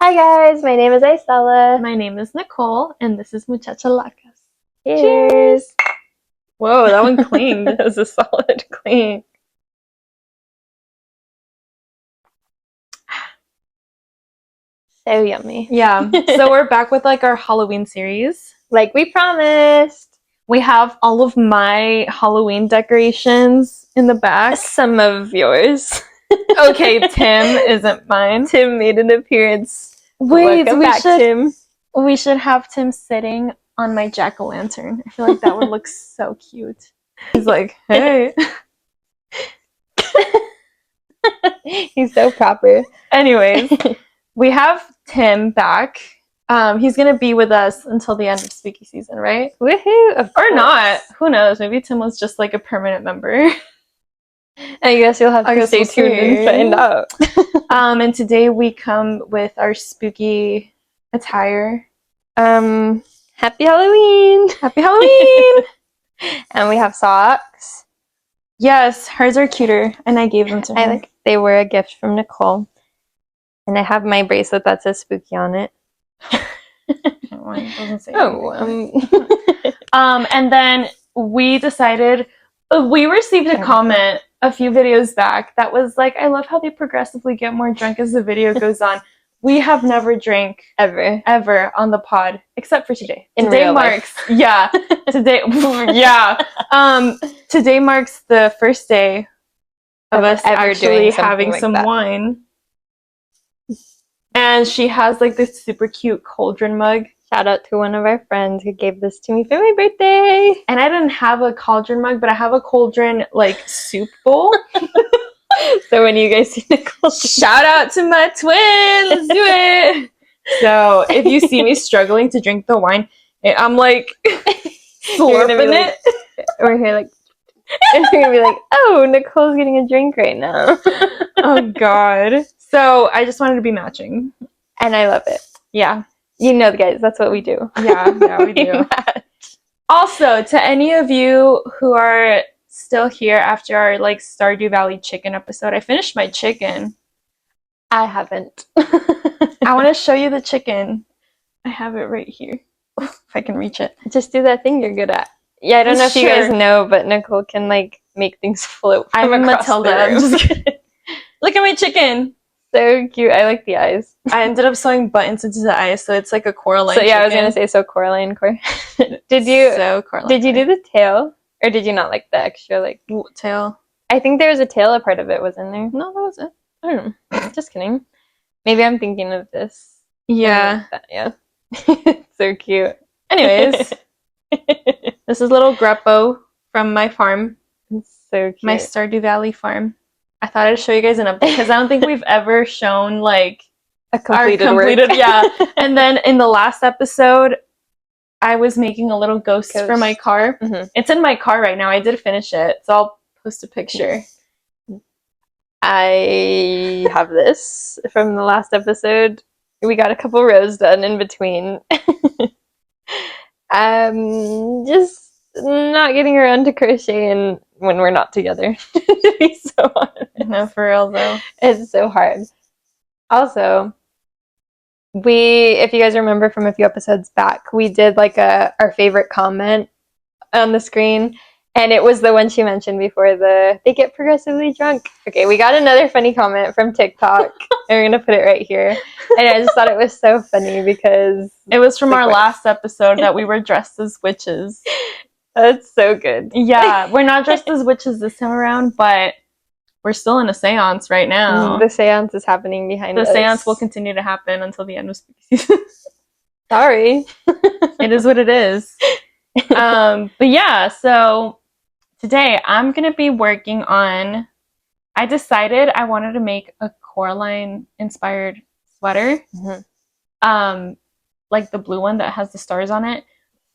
Hi guys, my name is Isella. My name is Nicole, and this is Muchachalacas. Cheers! Whoa, that one clinged. That was a solid cling. So yummy. Yeah, so we're back with like our Halloween series. Like we promised. We have all of my Halloween decorations in the back. Some of yours. Okay, Tim isn't mine. Tim made an appearance. Wait, Welcome back, Tim. We should have Tim sitting on my jack-o'-lantern. I feel like that would look so cute. He's like, hey. He's so proper. Anyways, we have Tim back. He's gonna be with us until the end of spooky season, right? Woohoo! Or not. Who knows? Maybe Tim was just like a permanent member. I guess you'll have to stay tuned and find out. And today we come with our spooky attire. Happy Halloween! Happy Halloween! And we have socks. Yes, hers are cuter, and I gave them to her. They were a gift from Nicole. And I have my bracelet that says spooky on it. It doesn't say and then we decided, we received a comment a few videos back that was like, I love how they progressively get more drunk as the video goes on. We have never drank ever on the pod, except for today. Today marks today marks the first day of us actually having some wine. And she has like this super cute cauldron mug. Shout out to one of our friends who gave this to me for my birthday. And I didn't have a cauldron mug, but I have a cauldron like soup bowl. So when you guys see Nicole, shout out to my twin. Let's do it. So if you see me struggling to drink the wine, I'm like slurping it. We're here like, and you're gonna be like, oh, Nicole's getting a drink right now. Oh God. So I just wanted to be matching. And I love it. Yeah. You know, guys, that's what we do. Yeah, we do. Also, to any of you who are still here after our like Stardew Valley chicken episode, I finished my chicken. I haven't. I want to show you the chicken. I have it right here. If I can reach it. Just do that thing you're good at. Yeah, I don't know if you guys know, but Nicole can like make things float. I'm Matilda. I'm just kidding. Look at my chicken. So cute. I like the eyes. I ended up sewing buttons into the eyes, so it's like a Coraline. So yeah, chicken. I was gonna say so Coraline core. Did you do the tail, or did you not like the extra like tail? I think there was a tail. A part of it was in there. No, that was it. I don't know. Just kidding. Maybe I'm thinking of this. Yeah. Yeah. So cute. Anyways, this is little Greppo from my farm. It's so cute. My Stardew Valley farm. I thought I'd show you guys an update because I don't think we've ever shown like a completed work. Yeah. And then in the last episode, I was making a little ghost. For my car. Mm-hmm. It's in my car right now. I did finish it, so I'll post a picture. I have this from the last episode. We got a couple rows done in between. Just not getting around to crocheting when we're not together. To be so honest. No, for real though. It's so hard. Also, if you guys remember from a few episodes back, we did like our favorite comment on the screen, and it was the one she mentioned before, they get progressively drunk. Okay, we got another funny comment from TikTok, and we're gonna put it right here. And I just thought it was so funny because it was from our last episode that we were dressed as witches. That's so good. Yeah, we're not dressed as witches this time around, but we're still in a seance right now. The seance is happening behind us. The seance will continue to happen until the end of spooky season. Sorry. It is what it is. But yeah, so today I'm going to be working on, I decided I wanted to make a Coraline inspired sweater. Mm-hmm. Like the blue one that has the stars on it.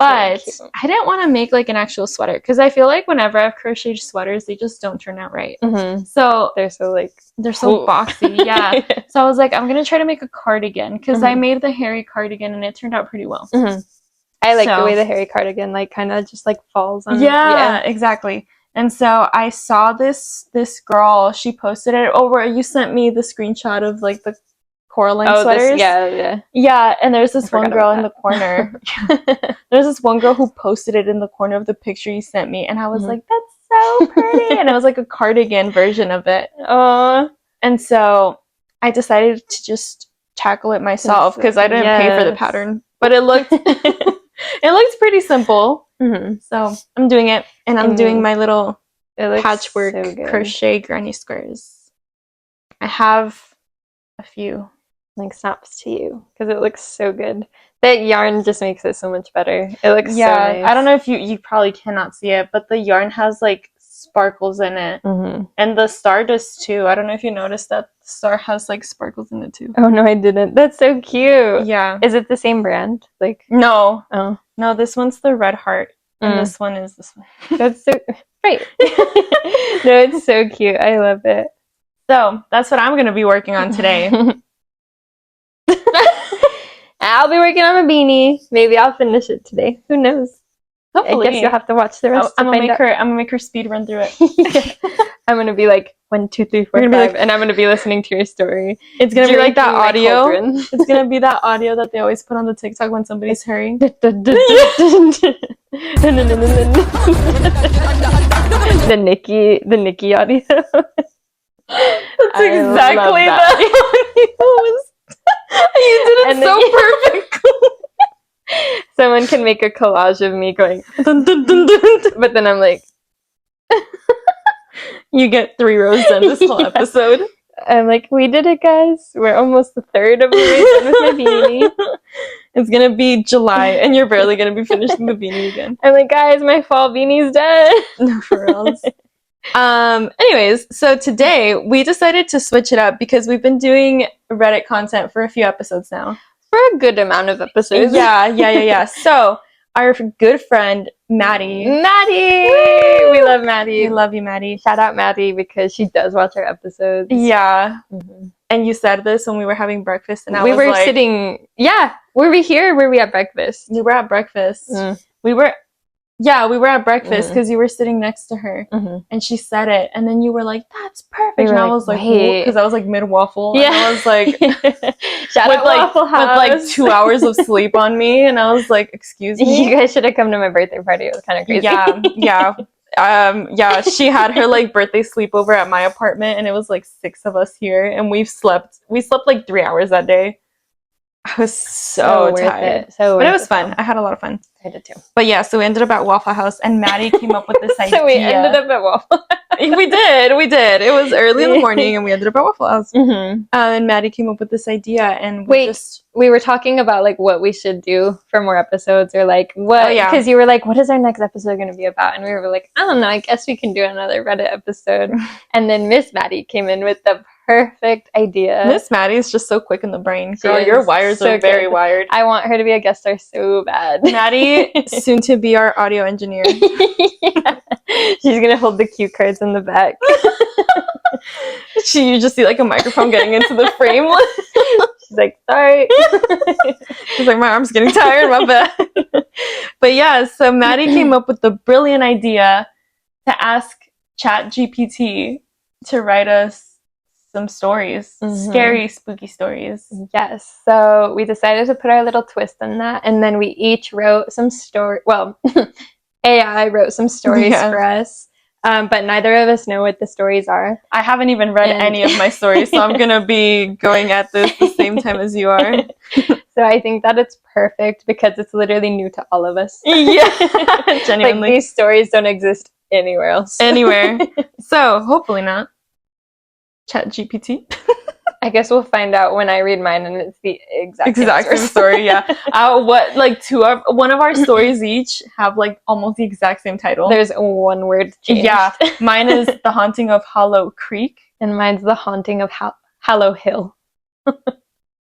But I didn't want to make like an actual sweater because I feel like whenever I've crocheted sweaters, they just don't turn out right. Mm-hmm. So they're so boxy. Yeah. So I was like, I'm going to try to make a cardigan because I made the hairy cardigan and it turned out pretty well. Mm-hmm. I like the way the hairy cardigan like kind of just like falls on. Yeah, exactly. And so I saw this girl, she posted it over. You sent me the screenshot of like the Coraline sweaters. Yeah, and there's this one girl in the corner. There's this one girl who posted it in the corner of the picture you sent me, and I was like, that's so pretty. And it was like a cardigan version of it. And so I decided to just tackle it myself because I didn't pay for the pattern. But it looked it looked pretty simple. So I'm doing it, and I'm doing my little patchwork crochet granny squares. I have a few. Like snaps to you because it looks so good. That yarn just makes it so much better. It looks so nice. I don't know if you probably cannot see it, but the yarn has like sparkles in it, and the star does too. I don't know if you noticed that the star has like sparkles in it too. Oh no, I didn't. That's so cute. Yeah. Is it the same brand? Like no. Oh no, this one's the red heart, and this one is this one. That's so right. No, it's so cute. I love it. So that's what I'm gonna be working on today. I'll be working on a beanie. Maybe I'll finish it today. Who knows? Hopefully. I guess you'll have to watch the rest. I'm gonna make her speed run through it. I'm gonna be like 1, 2, 3, 4, 5, like, and I'm gonna be listening to your story. It's gonna be like that audio. It's gonna be that audio that they always put on the TikTok when somebody's hurrying. The Nikki audio. That's exactly that. You did it so perfectly. Someone can make a collage of me going dun, dun, dun, dun, but then I'm like you get 3 rows done this whole episode. I'm like, we did it, guys. We're almost a third of the way done with my beanie. It's gonna be July and you're barely gonna be finishing the beanie again. I'm like, guys, my fall beanie's done. No, for reals. Anyways, so today we decided to switch it up because we've been doing Reddit content for a few episodes now. For a good amount of episodes. Yeah. So our good friend Maddie. We love Maddie. We love you, Maddie. Shout out Maddie because she does watch our episodes. Yeah. And you said this when we were having breakfast, and we were sitting. Yeah, were we here? Or were we at breakfast? We were at breakfast. We were at breakfast because you were sitting next to her, and she said it, and then you were like, "That's perfect," and I was like, because I was like mid waffle, and I was like, Shout out Waffle House. with like 2 hours of sleep on me, and I was like, "Excuse me, you guys should have come to my birthday party. It was kind of crazy." Yeah. She had her like birthday sleepover at my apartment, and it was like 6 of us here, and we slept like 3 hours that day. I was so tired. But it was fun. I had a lot of fun. I did too. But yeah, so we ended up at Waffle House, and Maddie came up with this idea. So we ended up at Waffle House. We did. It was early in the morning, and we ended up at Waffle House. And Maddie came up with this idea, and we were talking about like what we should do for more episodes, or like what, because you were like, what is our next episode going to be about? And we were like, I don't know, I guess we can do another Reddit episode. And then Miss Maddie came in with the perfect idea. Miss Maddie is just so quick in the brain. Girl, your wires are very wired. I want her to be a guest star so bad. Maddie, soon to be our audio engineer. Yeah. She's gonna hold the cue cards in the back. You just see like a microphone getting into the frame. She's like, sorry. She's like, my arm's getting tired, my bad. But yeah, so Maddie came up with the brilliant idea to ask Chat GPT to write us some stories, scary, spooky stories. Yes. So we decided to put our little twist on that, and then we each wrote some story. Well, AI wrote some stories for us, but neither of us know what the stories are. I haven't even read any of my stories, so I'm gonna be going at this the same time as you are. So I think that it's perfect because it's literally new to all of us. Yeah, genuinely. Like, these stories don't exist anywhere else. So hopefully not. Chat GPT. I guess we'll find out when I read mine, and it's the exact same story. Yeah. One of our stories each have like almost the exact same title. There's one word changed. Yeah. Mine is The Haunting of Hollow Creek, and mine's The Haunting of Hallow Hill.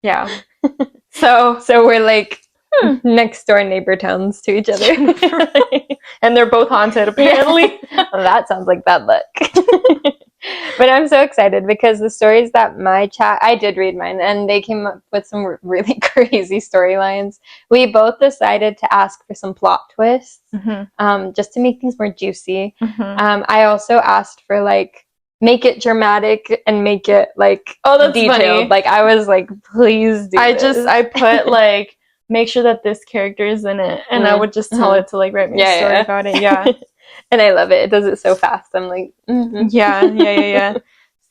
Yeah. So we're like next door neighbor towns to each other. Right. And they're both haunted, apparently. Well, that sounds like bad luck. But I'm so excited because the stories that I did read mine, and they came up with some really crazy storylines. We both decided to ask for some plot twists, just to make things more juicy. I also asked for like make it dramatic and make it like that's detailed. funny. Like I was like, please do this. I put like make sure that this character is in it, and I would just tell it to like write me a story about it. Yeah. And I love it. It does it so fast. I'm like, yeah.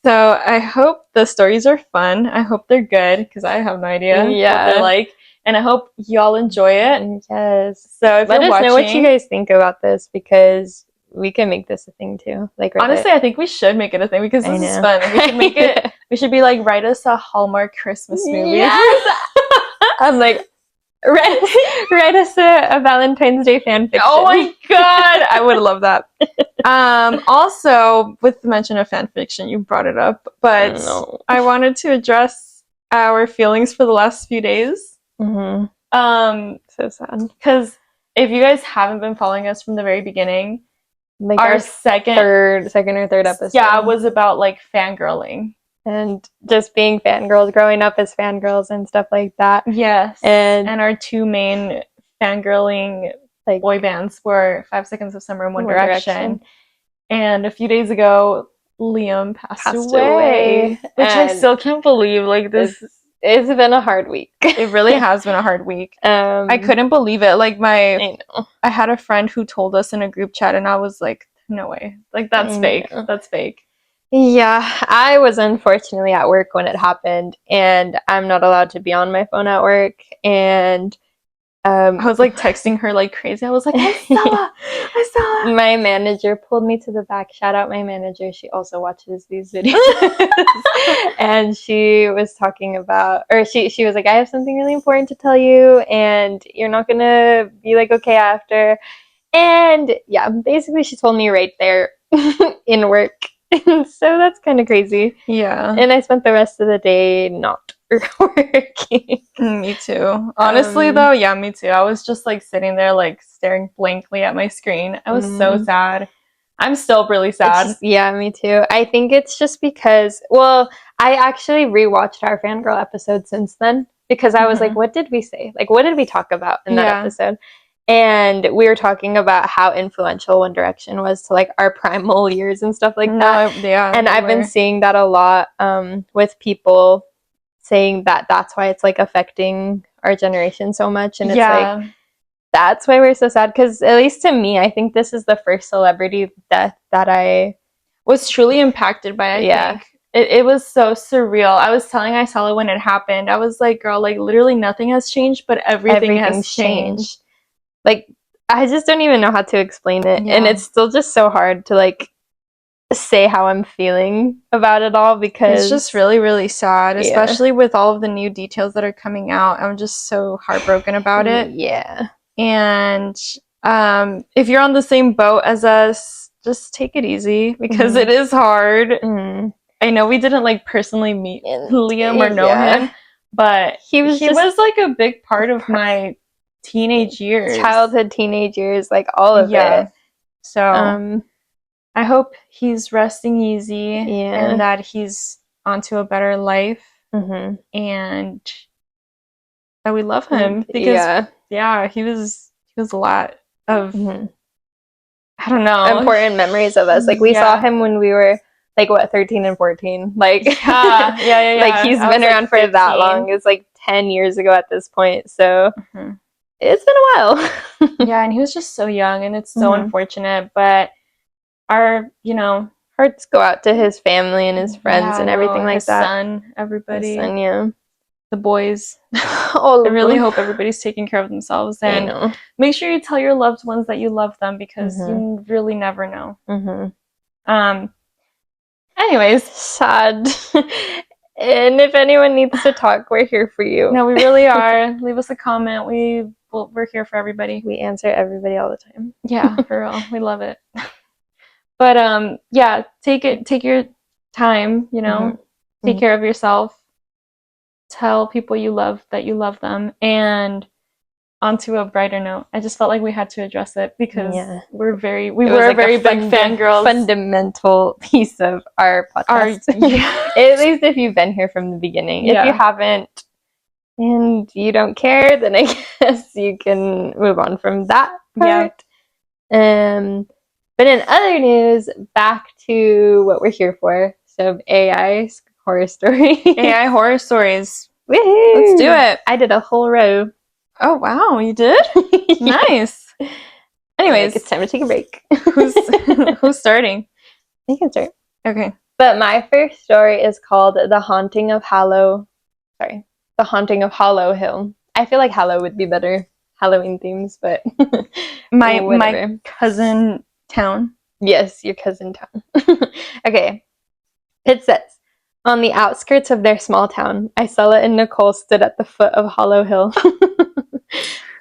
So I hope the stories are fun. I hope they're good because I have no idea what they're like. And I hope y'all enjoy it. Yes. So if let you're us watching, know what you guys think about this, because we can make this a thing too. Like honestly, I think we should make it a thing because this is fun. We should make it. We should be like, write us a Hallmark Christmas movie. Yes. I'm like, write us a Valentine's Day fan fiction. Oh my god, I would love that. Also, with the mention of fan fiction, you brought it up, but I wanted to address our feelings for the last few days. So sad. Because if you guys haven't been following us from the very beginning, like our second or third episode, was about like fangirling and just being fangirls, growing up as fangirls and stuff like that. Yes, and our two main fangirling like boy bands were 5 Seconds of Summer and One Direction. And a few days ago, Liam passed away, which I still can't believe. Like this. It's been a hard week. It really has been a hard week. I couldn't believe it. Like I had a friend who told us in a group chat, and I was like, no way. Like that's fake. That's fake. Yeah, I was unfortunately at work when it happened, and I'm not allowed to be on my phone at work. And I was like texting her like crazy. I was like, I saw. My manager pulled me to the back. Shout out my manager. She also watches these videos. And she was talking about, or she was like, I have something really important to tell you, and you're not going to be like, okay after. And yeah, basically she told me right there in work. So that's kind of crazy. Yeah. And I spent the rest of the day not working. Me too. Honestly though, yeah, me too. I was just like sitting there like staring blankly at my screen. I was so sad. I'm still really sad. Yeah, me too. I think it's just because, well, I actually rewatched our fangirl episode since then, because I was like, what did we say? Like, what did we talk about in that episode? And we were talking about how influential One Direction was to like our primal years and stuff like that. And I've been seeing that a lot with people saying that that's why it's like affecting our generation so much. And it's like, that's why we're so sad, because at least to me, I think this is the first celebrity death that I was truly impacted by. I think it was so surreal. I was telling Isela when it happened, I was like, girl, like literally nothing has changed, but everything has changed. Like, I just don't even know how to explain it. And it's still just so hard to like say how I'm feeling about it all, because it's just really, really sad, especially with all of the new details that are coming out. I'm just so heartbroken about it. Yeah. And if you're on the same boat as us, just take it easy, because it is hard. I know we didn't like personally meet Liam or know him, but he was like a big part of my teenage years, childhood, teenage years, like all of it. So I hope he's resting easy and that he's onto a better life, and that we love him, because he was a lot of I don't know, important memories of us. Like we saw him when we were like 13 and 14. Like like he's been around for 15. That long. It's like 10 years ago at this point. So it's been a while. And he was just so young, and it's so unfortunate, but our, hearts go out to his family and his friends and everything like that. His son, everybody. His son, the boys. I really hope everybody's taking care of themselves, and make sure you tell your loved ones that you love them, because you really never know. Anyways, sad. And if anyone needs to talk, we're here for you. No, we really are. Leave us a comment. We're here for everybody. We answer everybody all the time. Yeah, for real. We love it. But take your time, take care of yourself. Tell people you love that you love them. And onto a brighter note, I just felt like we had to address it, because we were a very big fangirls. Fundamental piece of our podcast. At least if you've been here from the beginning. If you haven't and you don't care, then I guess you can move on from that part. But in other news, back to what we're here for. So AI horror story. AI horror stories. Woohoo! Let's do it. I did a whole row. Oh, wow, you did? Yeah. Nice. Anyways, it's time to take a break. who's starting? You can start. Okay. But my first story is called The Haunting of Hollow Hill. I feel like Hallow would be better. Halloween themes, but my cousin town. Yes, your cousin town. Okay. It says, on the outskirts of their small town, Isella and Nicole stood at the foot of Hollow Hill,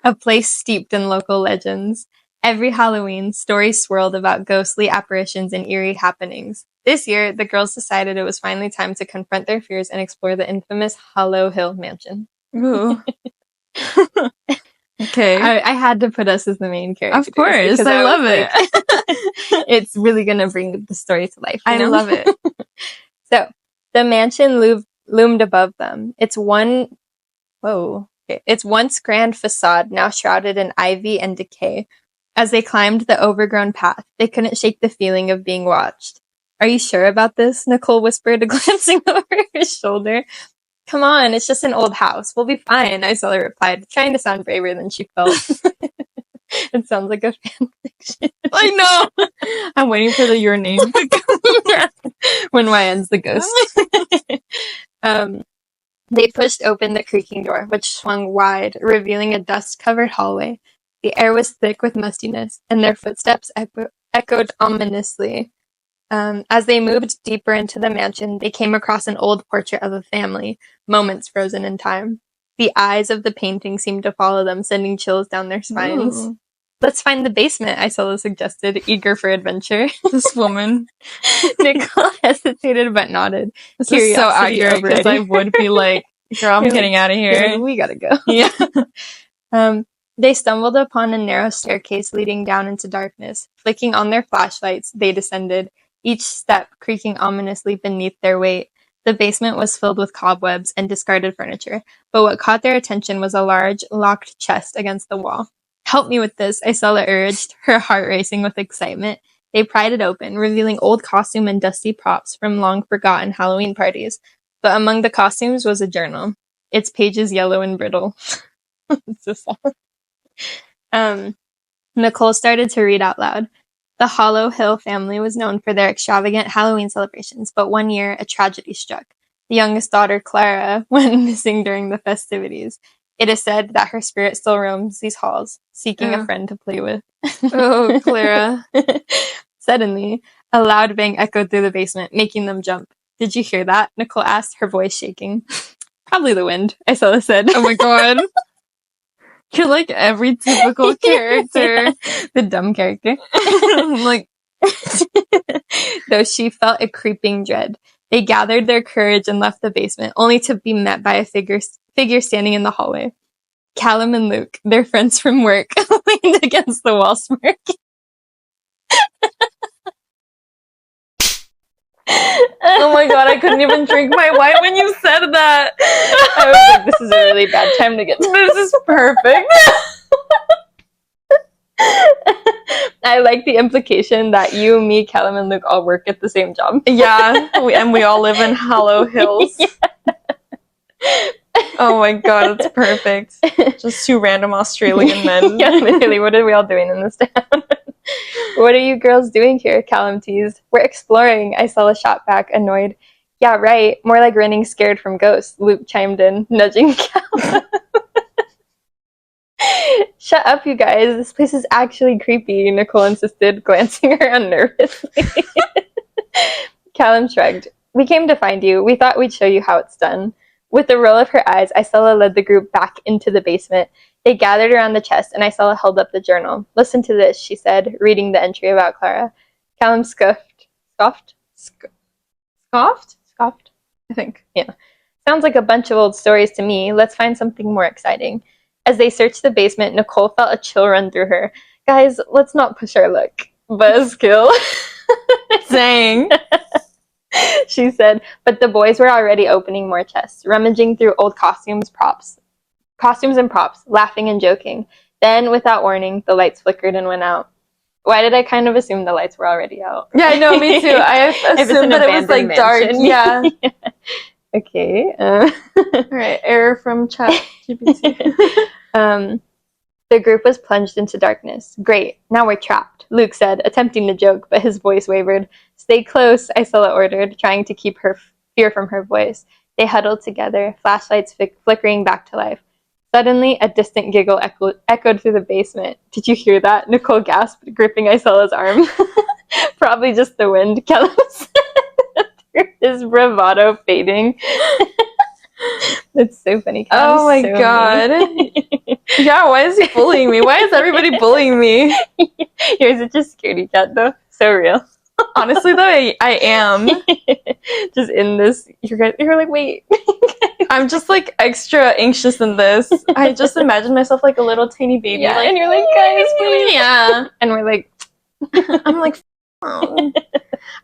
a place steeped in local legends. Every Halloween, stories swirled about ghostly apparitions and eerie happenings. This year, the girls decided it was finally time to confront their fears and explore the infamous Hollow Hill mansion. Ooh. Okay. I had to put us as the main characters. Of course. I love it. It's really going to bring the story to life. I love it. So, the mansion loomed above them. Its once grand facade now shrouded in ivy and decay. As they climbed the overgrown path, they couldn't shake the feeling of being watched. Are you sure about this? Nicole whispered, glancing over her shoulder. Come on, it's just an old house. We'll be fine, Isella replied, trying to sound braver than she felt. It sounds like a fan fiction. I know. I'm waiting for your name. When YN's the ghost. They pushed open the creaking door, which swung wide, revealing a dust-covered hallway. The air was thick with mustiness, and their footsteps echoed ominously. As they moved deeper into the mansion, they came across an old portrait of a family, moments frozen in time. The eyes of the painting seemed to follow them, sending chills down their spines. Ooh. Let's find the basement, Isella suggested, eager for adventure. This woman. Nicole hesitated but nodded. This is so accurate because I would be like, girl, I'm getting out of here. We gotta go. Yeah. They stumbled upon a narrow staircase leading down into darkness. Flicking on their flashlights, they descended, each step creaking ominously beneath their weight. The basement was filled with cobwebs and discarded furniture, but what caught their attention was a large, locked chest against the wall. Help me with this, Isella urged, her heart racing with excitement. They pried it open, revealing old costume and dusty props from long-forgotten Halloween parties. But among the costumes was a journal, its pages yellow and brittle. It's so sad. Nicole started to read out loud. The Hollow Hill family was known for their extravagant Halloween celebrations, but one year a tragedy struck. The youngest daughter, Clara, went missing during the festivities. It is said that her spirit still roams these halls, seeking a friend to play with. Oh, Clara. Suddenly, a loud bang echoed through the basement, making them jump. Did you hear that? Nicole asked, her voice shaking. Probably the wind, Isella said. Oh my god. You're like every typical character. Yeah, the dumb character. Like, though she felt a creeping dread. They gathered their courage and left the basement, only to be met by a figure standing in the hallway. Callum and Luke, their friends from work, leaned against the wall smirking. oh my god, I couldn't even drink my wine when you said that. I was like, this is a really bad time to get to this is perfect. I like the implication that you, me, Callum, and Luke all work at the same job. Yeah, we all live in Hollow Hills. Yeah. Oh my god, it's perfect. Just two random Australian men. Yeah, literally, what are we all doing in this town? What are you girls doing here? Callum teased. We're exploring, Isella shot back, annoyed. Yeah, right. More like running scared from ghosts, Luke chimed in, nudging Callum. Shut up, you guys. This place is actually creepy, Nicole insisted, glancing around nervously. Callum shrugged. We came to find you. We thought we'd show you how it's done. With a roll of her eyes, Isella led the group back into the basement. They gathered around the chest, and Isella held up the journal. Listen to this, she said, reading the entry about Clara. Callum scoffed, I think. Yeah. Sounds like a bunch of old stories to me. Let's find something more exciting. As they searched the basement, Nicole felt a chill run through her. Guys, let's not push our luck. Buzzkill. Dang. She said, but the boys were already opening more chests, rummaging through old costumes and props, laughing and joking. Then, without warning, the lights flickered and went out. Why did I kind of assume the lights were already out? Yeah, I know, me too. I assumed that it was like dark. Yeah. Okay. All right, error from Chat GPT. The group was plunged into darkness. Great, now we're trapped, Luke said, attempting to joke, but his voice wavered. Stay close, Isella ordered, trying to keep her fear from her voice. They huddled together, flashlights flickering back to life. Suddenly, a distant giggle echoed through the basement. Did you hear that? Nicole gasped, gripping Isella's arm. Probably just the wind, Callum said, his bravado fading. That's so funny. Callum's Oh my so god. mean. Yeah, why is he bullying me? Why is everybody bullying me? You're such a scaredy cat, though. So real. Honestly, though, I am. Just in this, you're like, wait. I'm just like extra anxious in this. I just imagine myself like a little tiny baby. Yeah, like, and you're like, guys, please. Yeah. And we're like, I'm like, oh.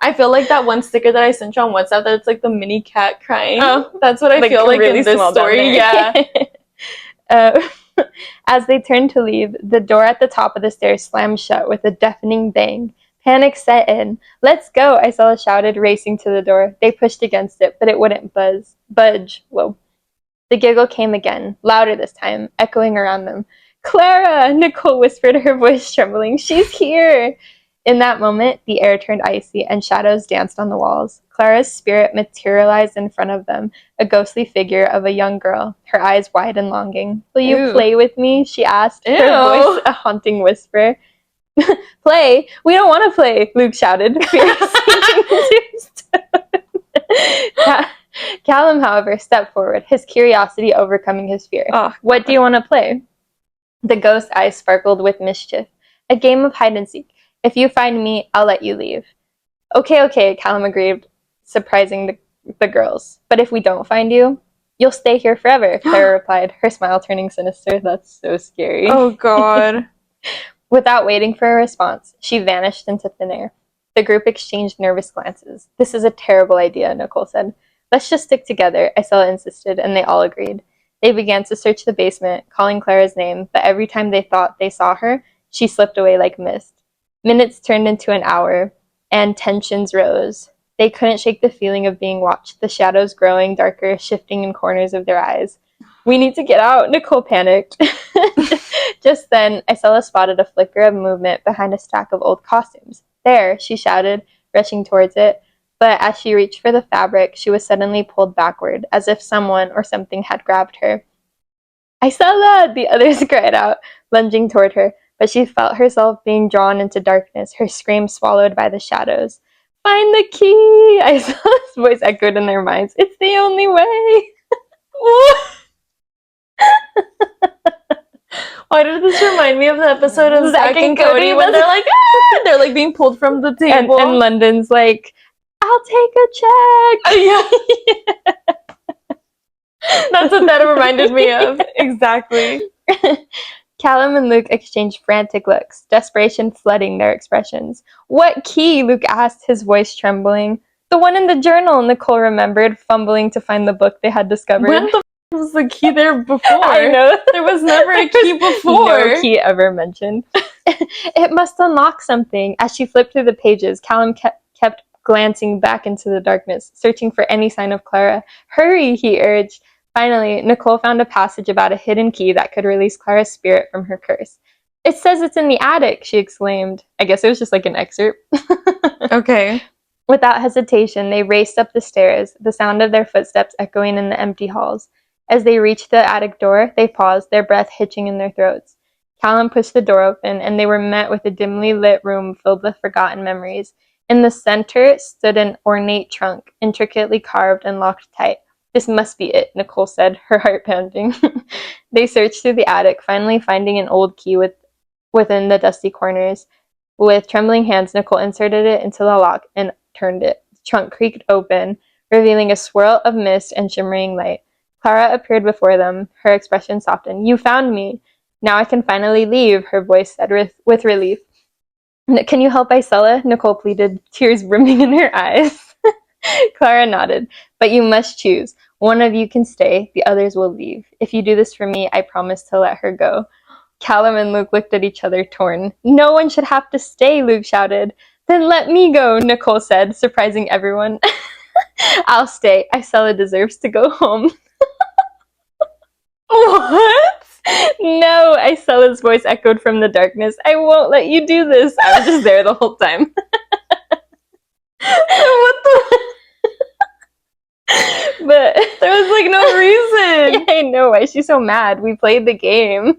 I feel like that one sticker that I sent you on WhatsApp that it's like the mini cat crying. oh, That's what I feel like really in this small down story. there. Yeah. As they turned to leave, the door at the top of the stairs slammed shut with a deafening bang. Panic set in. Let's go, Isella shouted, racing to the door. They pushed against it, but it wouldn't budge. Whoa. The giggle came again, louder this time, echoing around them. Clara! Nicole whispered, her voice trembling. She's here! In that moment, the air turned icy and shadows danced on the walls. Clara's spirit materialized in front of them, a ghostly figure of a young girl, her eyes wide and longing. Will you play with me? She asked, Ew. her voice a haunting whisper. Play? We don't want to play, Luke shouted, fear sinking into his tone. Callum, however, stepped forward, his curiosity overcoming his fear. Oh, what do you want to play? The ghost eyes sparkled with mischief. A game of hide and seek. If you find me, I'll let you leave. Okay, Callum agreed, surprising the girls. But if we don't find you, you'll stay here forever, Clara replied, her smile turning sinister. That's so scary. Oh, God. Without waiting for a response, she vanished into thin air. The group exchanged nervous glances. This is a terrible idea, Nicole said. Let's just stick together, Isella insisted, and they all agreed. They began to search the basement, calling Clara's name, but every time they thought they saw her, she slipped away like mist. Minutes turned into an hour, and tensions rose. They couldn't shake the feeling of being watched, the shadows growing darker, shifting in corners of their eyes. We need to get out, Nicole panicked. Just then, Isella spotted a flicker of movement behind a stack of old costumes. There, she shouted, rushing towards it. But as she reached for the fabric, she was suddenly pulled backward, as if someone or something had grabbed her. Isella! The others cried out, lunging toward her, but she felt herself being drawn into darkness, her scream swallowed by the shadows. Find the key! Isella's voice echoed in their minds. It's the only way! Why did this remind me of the episode of Zach and Cody when they're like, ah! They're like being pulled from the table. And London's like, I'll take a check! Yeah. That's what that reminded me of. Exactly. Callum and Luke exchanged frantic looks, desperation flooding their expressions. What key? Luke asked, his voice trembling. The one in the journal, Nicole remembered, fumbling to find the book they had discovered. When the was the key there before? I know. There was never a key before. No key ever mentioned. It must unlock something. As she flipped through the pages, Callum kept glancing back into the darkness, searching for any sign of Clara. Hurry, he urged. Finally, Nicole found a passage about a hidden key that could release Clara's spirit from her curse. It says it's in the attic, she exclaimed. I guess it was just like an excerpt. Okay. Without hesitation, they raced up the stairs, the sound of their footsteps echoing in the empty halls. As they reached the attic door, they paused, their breath hitching in their throats. Callum pushed the door open, and they were met with a dimly lit room filled with forgotten memories. In the center stood an ornate trunk, intricately carved and locked tight. This must be it, Nicole said, her heart pounding. They searched through the attic, finally finding an old key within the dusty corners. With trembling hands, Nicole inserted it into the lock and turned it. The trunk creaked open, revealing a swirl of mist and shimmering light. Clara appeared before them, her expression softened. You found me. Now I can finally leave, her voice said with relief. Can you help Isella? Nicole pleaded, tears brimming in her eyes. Clara nodded. But you must choose. One of you can stay, the others will leave. If you do this for me, I promise to let her go. Callum and Luke looked at each other, torn. No one should have to stay, Luke shouted. Then let me go, Nicole said, surprising everyone. I'll stay. Isella deserves to go home. What? No, Isella's voice echoed from the darkness. I won't let you do this. I was just there the whole time. What the? But there was like no reason. Yeah, I know. Why is she so mad? We played the game.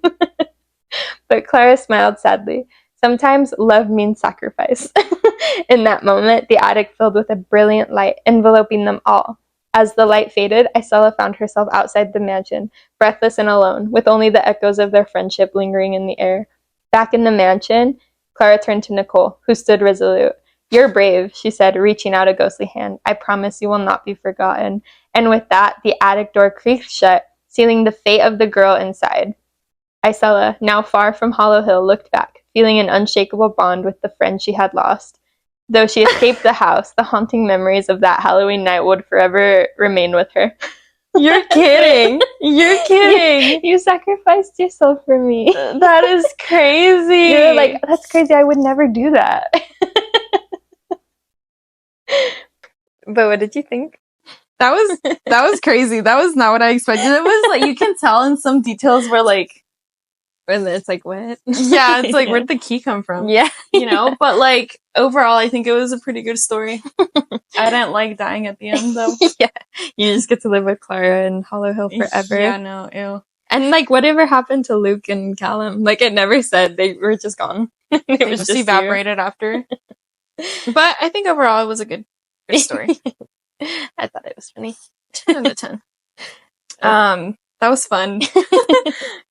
But Clara smiled sadly. Sometimes love means sacrifice. In that moment, the attic filled with a brilliant light, enveloping them all. As the light faded, Isella found herself outside the mansion, breathless and alone, with only the echoes of their friendship lingering in the air. Back in the mansion, Clara turned to Nicole, who stood resolute. You're brave, she said, reaching out a ghostly hand. I promise you will not be forgotten. And with that, the attic door creaked shut, sealing the fate of the girl inside. Isella, now far from Hollow Hill, looked back, feeling an unshakable bond with the friend she had lost. Though she escaped the house, the haunting memories of that Halloween night would forever remain with her. You're kidding. You're kidding. You sacrificed yourself for me. That is crazy. You're like, that's crazy. I would never do that. But what did you think? That was crazy. That was not what I expected. It was like, you can tell in some details where like, And it's like, what? yeah, it's like, where'd the key come from? Yeah. You know, but like, overall, I think it was a pretty good story. I didn't like dying at the end, though. Yeah. You just get to live with Clara in Hollow Hill forever. Yeah, no, ew. And like, whatever happened to Luke and Callum? Like, it never said. They were just gone. It was just evaporated after. But I think overall, it was a good story. I thought it was funny. 10 out of 10. That was fun.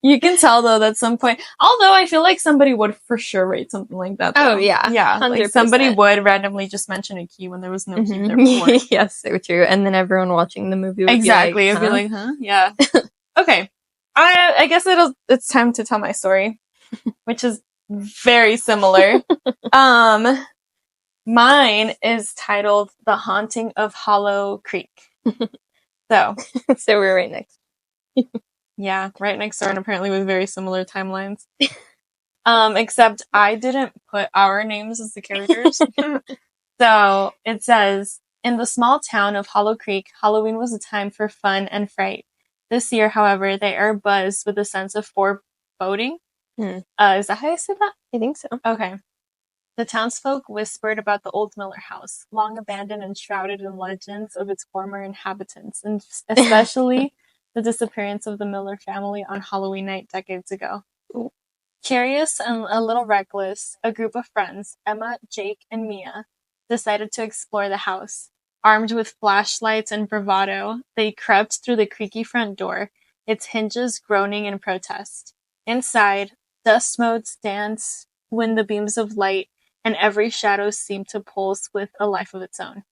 You can tell though that at some point, although I feel like somebody would for sure rate something like that. Though. Oh yeah, yeah. 100%. Like somebody would randomly just mention a key when there was no key there before. Yes, so true. And then everyone watching the movie would exactly. be like, huh? It'd be like, huh? Yeah. Okay. I guess it's time to tell my story, which is very similar. Mine is titled "The Haunting of Hollow Creek." So we're right next. Yeah, right next door, and apparently with very similar timelines. Except I didn't put our names as the characters. So it says, in the small town of Hollow Creek, Halloween was a time for fun and fright. This year, however, the air buzzed with a sense of foreboding. Is that how I say that? I think so. Okay. The townsfolk whispered about the old Miller house, long abandoned and shrouded in legends of its former inhabitants, and especially the disappearance of the Miller family on Halloween night decades ago. Curious and a little reckless, a group of friends, Emma, Jake, and Mia, decided to explore the house. Armed with flashlights and bravado, they crept through the creaky front door, its hinges groaning in protest. Inside, dust motes danced when the beams of light and every shadow seemed to pulse with a life of its own.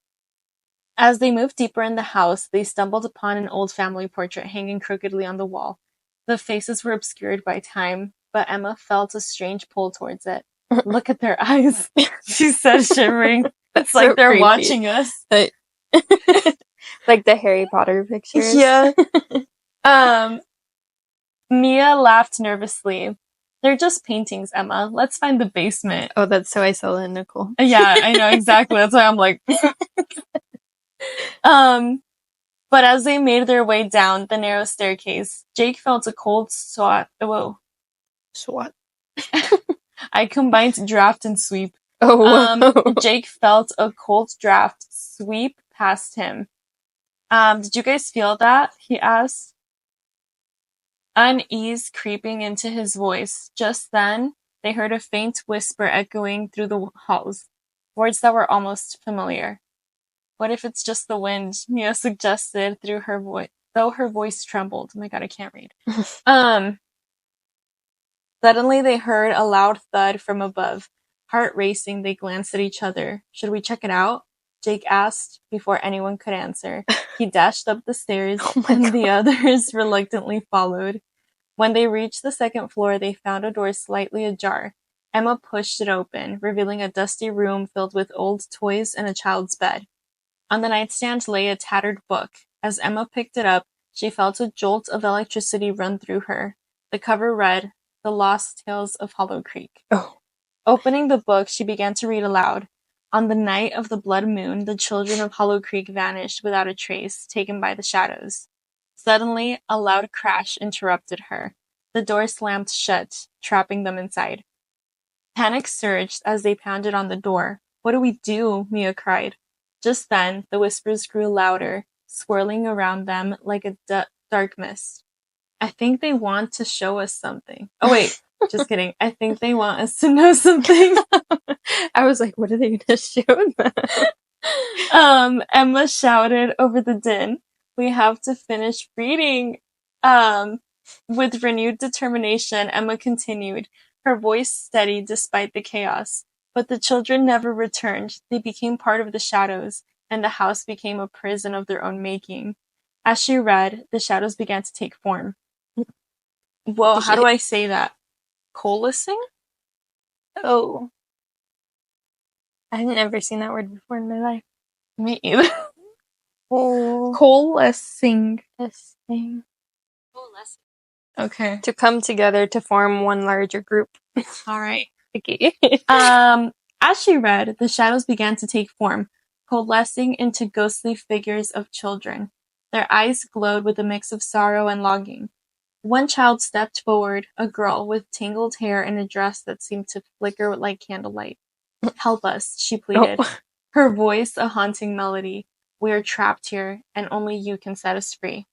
As they moved deeper in the house, they stumbled upon an old family portrait hanging crookedly on the wall. The faces were obscured by time, but Emma felt a strange pull towards it. Look at their eyes, she said, shivering. It's like they're creepy. watching us. Like the Harry Potter pictures. Yeah. Mia laughed nervously. They're just paintings, Emma. Let's find the basement. Oh, that's so Isella and Nicole. Yeah, I know, exactly. That's why I'm like... But as they made their way down the narrow staircase, Jake felt a cold swat. Whoa. Swat. I combined draft and sweep. Oh, Jake felt a cold draft sweep past him. Did you guys feel that? He asked. Unease creeping into his voice. Just then, they heard a faint whisper echoing through the halls. Words that were almost familiar. What if it's just the wind? Mia suggested through her voice, though her voice trembled. Oh my god, I can't read. Suddenly they heard a loud thud from above. Heart racing, they glanced at each other. Should we check it out? Jake asked before anyone could answer. He dashed up the stairs, and the others reluctantly followed. When they reached the second floor, they found a door slightly ajar. Emma pushed it open, revealing a dusty room filled with old toys and a child's bed. On the nightstand lay a tattered book. As Emma picked it up, she felt a jolt of electricity run through her. The cover read, The Lost Tales of Hollow Creek. Oh. Opening the book, she began to read aloud. On the night of the blood moon, the children of Hollow Creek vanished without a trace, taken by the shadows. Suddenly, a loud crash interrupted her. The door slammed shut, trapping them inside. Panic surged as they pounded on the door. What do we do? Mia cried. Just then, the whispers grew louder, swirling around them like a dark mist. I think they want to show us something. Oh, wait. Just kidding. I think they want us to know something. I was like, what are they going to show them? Emma shouted over the din. We have to finish reading. With renewed determination, Emma continued, her voice steady despite the chaos. But the children never returned. They became part of the shadows, and the house became a prison of their own making. As she read, the shadows began to take form. Well, how do I say that? Coalescing? Oh. I've never seen that word before in my life. Me either. Oh. Coalescing. Coalescing. Okay. To come together to form one larger group. All right. Okay. As she read, the shadows began to take form, coalescing into ghostly figures of children. Their eyes glowed with a mix of sorrow and longing. One child stepped forward, a girl with tangled hair and a dress that seemed to flicker like candlelight. Help us, she pleaded. Oh. Her voice a haunting melody. We are trapped here, and only you can set us free.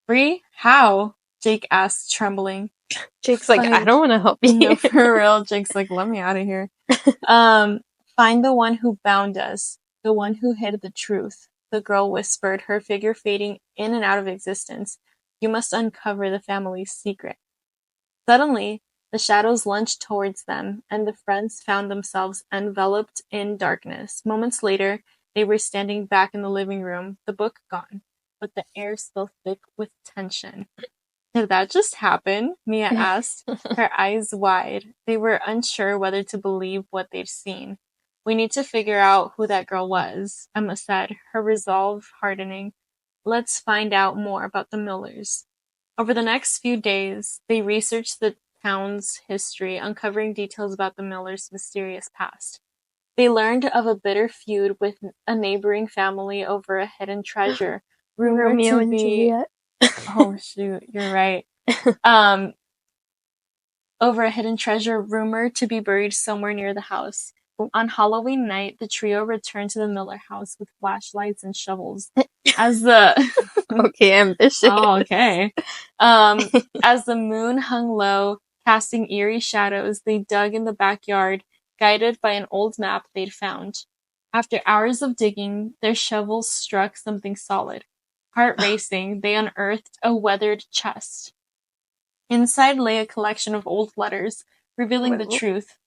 Free? How? Jake asked, trembling. Jake's like, I don't want to help you. No, for real. Jake's like, let me out of here. Find the one who bound us, the one who hid the truth, the girl whispered, her figure fading in and out of existence. You must uncover the family's secret. Suddenly, the shadows lunged towards them, and the friends found themselves enveloped in darkness. Moments later, they were standing back in the living room, the book gone, but the air still thick with tension. Did that just happen? Mia asked, her eyes wide. They were unsure whether to believe what they'd seen. We need to figure out who that girl was, Emma said, her resolve hardening. Let's find out more about the Millers. Over the next few days, they researched the town's history, uncovering details about the Millers' mysterious past. They learned of a bitter feud with a neighboring family over a hidden treasure, rumored Romeo to and be... Juliet. Oh, shoot, you're right. Over a hidden treasure rumored to be buried somewhere near the house. On Halloween night, the trio returned to the Miller house with flashlights and shovels. As the Okay, ambitious. Oh, okay. As the moon hung low, casting eerie shadows, they dug in the backyard, guided by an old map they'd found. After hours of digging, their shovels struck something solid. Heart racing, they unearthed a weathered chest. Inside lay a collection of old letters, revealing the truth.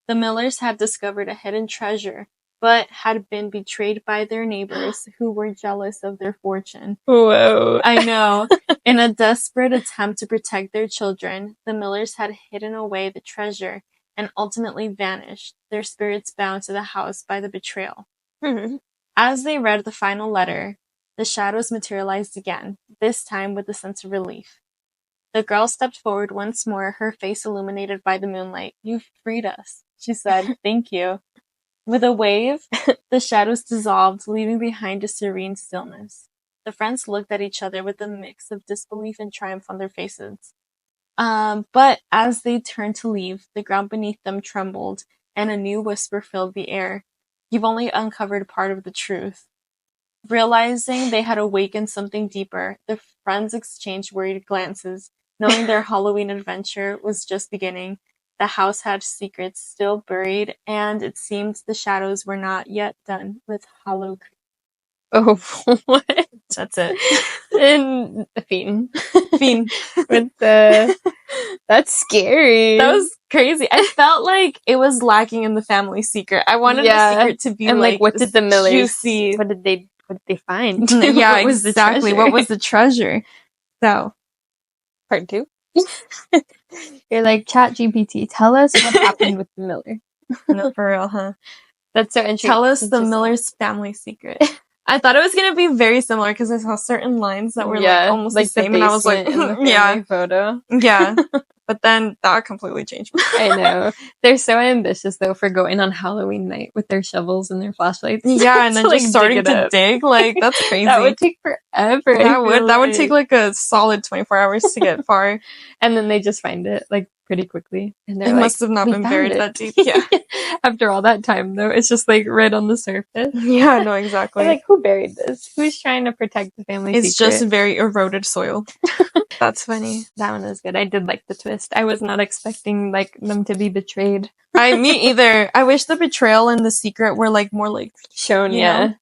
The Millers had discovered a hidden treasure, but had been betrayed by their neighbors who were jealous of their fortune. Whoa. I know. In a desperate attempt to protect their children, the Millers had hidden away the treasure and ultimately vanished, their spirits bound to the house by the betrayal. Mm-hmm. As they read the final letter, the shadows materialized again, this time with a sense of relief. The girl stepped forward once more, her face illuminated by the moonlight. You've freed us, she said. Thank you. With a wave, the shadows dissolved, leaving behind a serene stillness. The friends looked at each other with a mix of disbelief and triumph on their faces. But as they turned to leave, the ground beneath them trembled, and a new whisper filled the air. You've only uncovered part of the truth. Realizing they had awakened something deeper, the friends exchanged worried glances, knowing their Halloween adventure was just beginning. The house had secrets still buried, and it seemed the shadows were not yet done with Hollow Creek. Oh, what? That's it. And Fiend. Fiend. With the... That's scary. That was crazy. I felt like it was lacking in the family secret. I wanted the secret to be and like what did the Millers... juicy. What did they find? Yeah, what was exactly. What was the treasure? So... Part 2? You're like, Chat GPT, tell us what happened with the Miller. No, for real, huh? That's so interesting. Tell us the Miller's family secret. I thought it was going to be very similar because I saw certain lines that were like almost like the same, and I was like, in the family photo. Yeah. But then that completely changed. I know. They're so ambitious, though, for going on Halloween night with their shovels and their flashlights. Yeah, and then to, just like, starting dig it to up. dig. Like, that's crazy. That would take forever. That would take like a solid 24 hours to get far. And then they just find it, like, pretty quickly. And they're It like, must have not "We been found buried it." that deep. Yeah. After all that time, though, it's just, like, right on the surface. Yeah, no, exactly. I'm like, who buried this? Who's trying to protect the family It's secret? just very eroded soil. That's funny. That one was good. I did like the twist. I was not expecting, like, them to be betrayed. Me either. I wish the betrayal and the secret were like more like Shown, you yeah. know?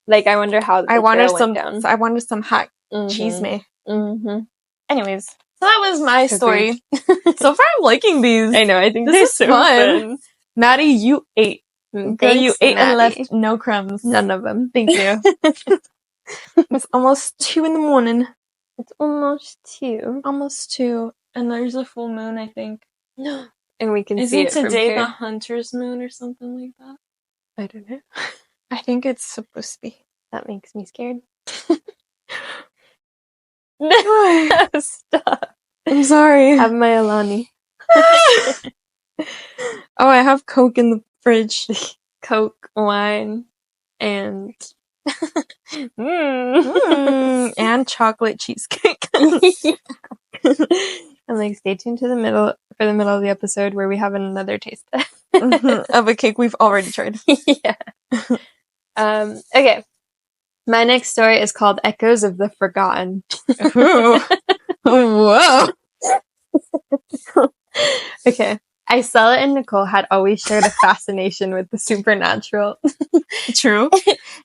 Like, I wonder how the I wanted betrayal some. went down. I wanted some hot cheese me. Anyways, so that was my story. So far, I'm liking these. I know. I think This they're is so fun. Maddie, you ate. Girl, Thanks, you ate and Maddie. left no crumbs. None of them. Thank you. It's almost 2 a.m. It's almost 2. Almost 2. And there's a full moon, I think. And we can see Isn't it from today here. the hunter's moon or something like that? I don't know. I think it's supposed to be. That makes me scared. Stop. I'm sorry. Have my Alani. Oh, I have Coke in the fridge. Coke, wine, and And chocolate cheesecake. I'm like, stay tuned to the middle of the episode where we have another taste test of a cake we've already tried. Yeah. Okay. My next story is called Echoes of the Forgotten. Ooh. Whoa. Okay. Isella and Nicole had always shared a fascination with the supernatural. True.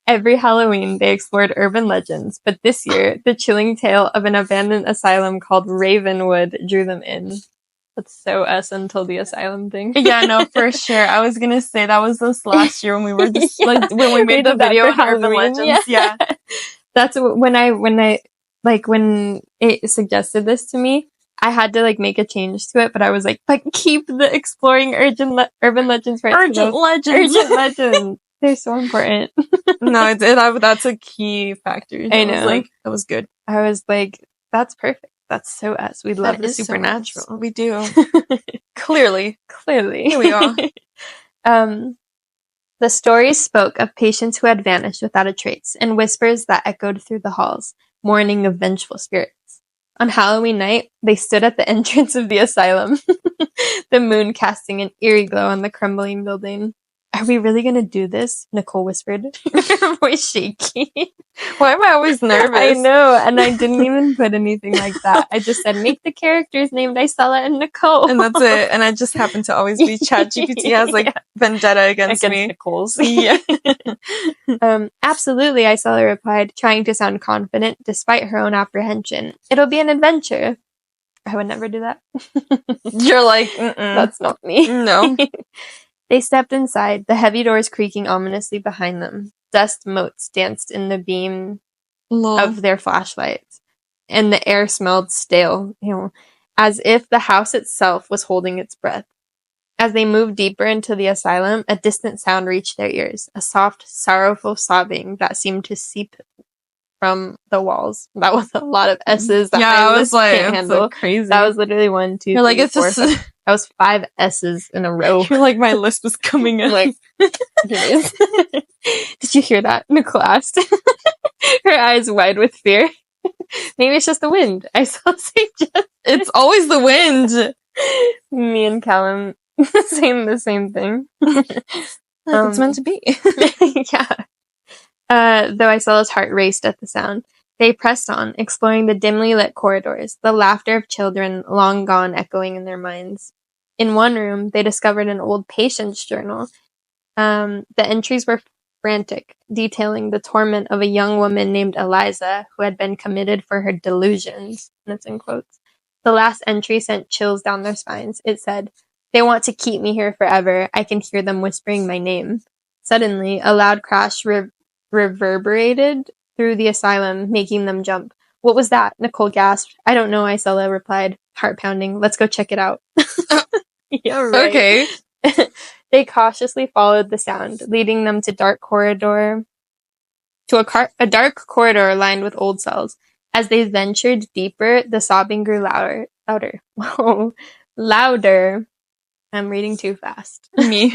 Every Halloween, they explored urban legends, but this year, the chilling tale of an abandoned asylum called Ravenwood drew them in. That's so us until the asylum thing. Yeah, no, for sure. I was gonna say that was this last year when we were just like when we made the did that video for on urban Halloween, legends. Yeah. That's when it suggested this to me, I had to like make a change to it, but I was like, but keep the exploring urban legends right. Urgent legends. Urgent legends. They're so important. No, that's a key factor. I know. That was good. I was like, that's perfect. That's so us. We love That the is so supernatural. us. We do. Clearly. Here we are. The stories spoke of patients who had vanished without a trace, and whispers that echoed through the halls, warning of vengeful spirits. On Halloween night, they stood at the entrance of the asylum, the moon casting an eerie glow on the crumbling building. Are we really going to do this? Nicole whispered, her voice shaky. Why am I always nervous? I know, and I didn't even put anything like that. I just said, make the characters named Isella and Nicole. And that's it. And I just happen to always be Chat GPT has vendetta against me. Nicole's. Yeah. Absolutely, Isella replied, trying to sound confident despite her own apprehension. It'll be an adventure. I would never do that. You're like, that's not me. No. They stepped inside, the heavy doors creaking ominously behind them. Dust motes danced in the beam of their flashlights, and the air smelled stale, as if the house itself was holding its breath. As they moved deeper into the asylum, a distant sound reached their ears, a soft, sorrowful sobbing that seemed to seep from the walls. That was a lot of S's that I was like, can't handle. Like crazy. That was literally 1, 2, You're 3, like, it's 4, just 5. That was 5 S's in a row. You're like, my list was coming in. Like, did you hear that? Nicole asked, her eyes wide with fear. Maybe it's just the wind. I saw say just. It's always the wind. Me and Callum saying the same thing. It's meant to be. Yeah. Though Isella's heart raced at the sound. They pressed on, exploring the dimly lit corridors, the laughter of children long gone echoing in their minds. In one room, they discovered an old patient's journal. The entries were frantic, detailing the torment of a young woman named Eliza, who had been committed for her delusions. That's in quotes. The last entry sent chills down their spines. It said, "They want to keep me here forever. I can hear them whispering my name." Suddenly, a loud crash reverberated through the asylum, making them jump. "What was that?" Nicole gasped. "I don't know," Isella replied, heart pounding. "Let's go check it out." Yeah, right. Okay. They cautiously followed the sound, leading them to a dark corridor lined with old cells. As they ventured deeper, the sobbing grew louder. Whoa. Louder. I'm reading too fast. Me.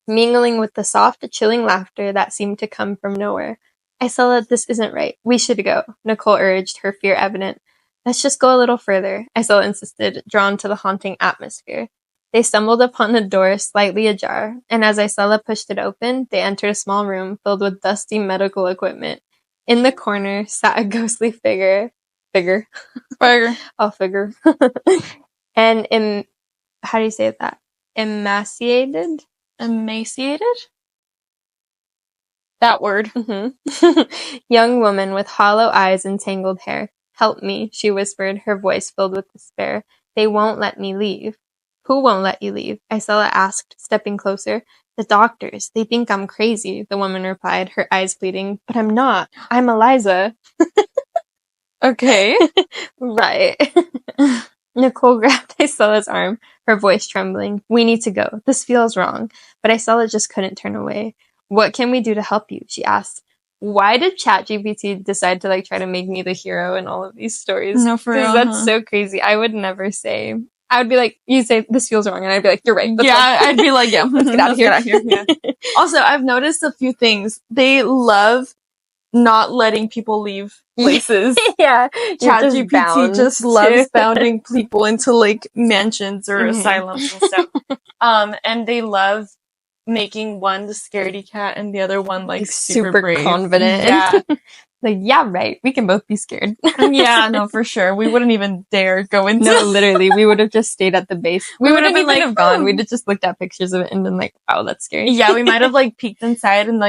Mingling with the soft, chilling laughter that seemed to come from nowhere. Isella, this isn't right. We should go, Nicole urged, her fear evident. Let's just go a little further, Isella insisted, drawn to the haunting atmosphere. They stumbled upon the door slightly ajar, and as Isella pushed it open, they entered a small room filled with dusty medical equipment. In the corner sat a ghostly figure. Figure. I'll figure. And how do you say that? Emaciated? That word. Mm-hmm. Young woman with hollow eyes and tangled hair. Help me, she whispered, her voice filled with despair. They won't let me leave. Who won't let you leave? Isella asked, stepping closer. The doctors. They think I'm crazy, the woman replied, her eyes pleading. But I'm not. I'm Eliza. Okay. Right. Nicole grabbed Isella's arm, her voice trembling. We need to go. This feels wrong. But Isella just couldn't turn away. What can we do to help you? She asked. Why did Chat GPT decide to try to make me the hero in all of these stories? No, for real. That's so crazy. I would never say. I would be like, you say this feels wrong, and I'd be like, you're right. I'd be like, yeah, let's get out of here. Yeah. Also, I've noticed a few things. They love not letting people leave places. Yeah. Chat GPT just loves bounding people into mansions or asylums and stuff. And they love making one the scaredy cat and the other one super brave. Confident. Yeah. Yeah, right. We can both be scared. Yeah, no, for sure. We wouldn't even dare go into. No, literally, we would have just stayed at the base. We wouldn't even have gone. Oh. We'd have just looked at pictures of it and been like, "Wow, that's scary." Yeah, we might have peeked inside and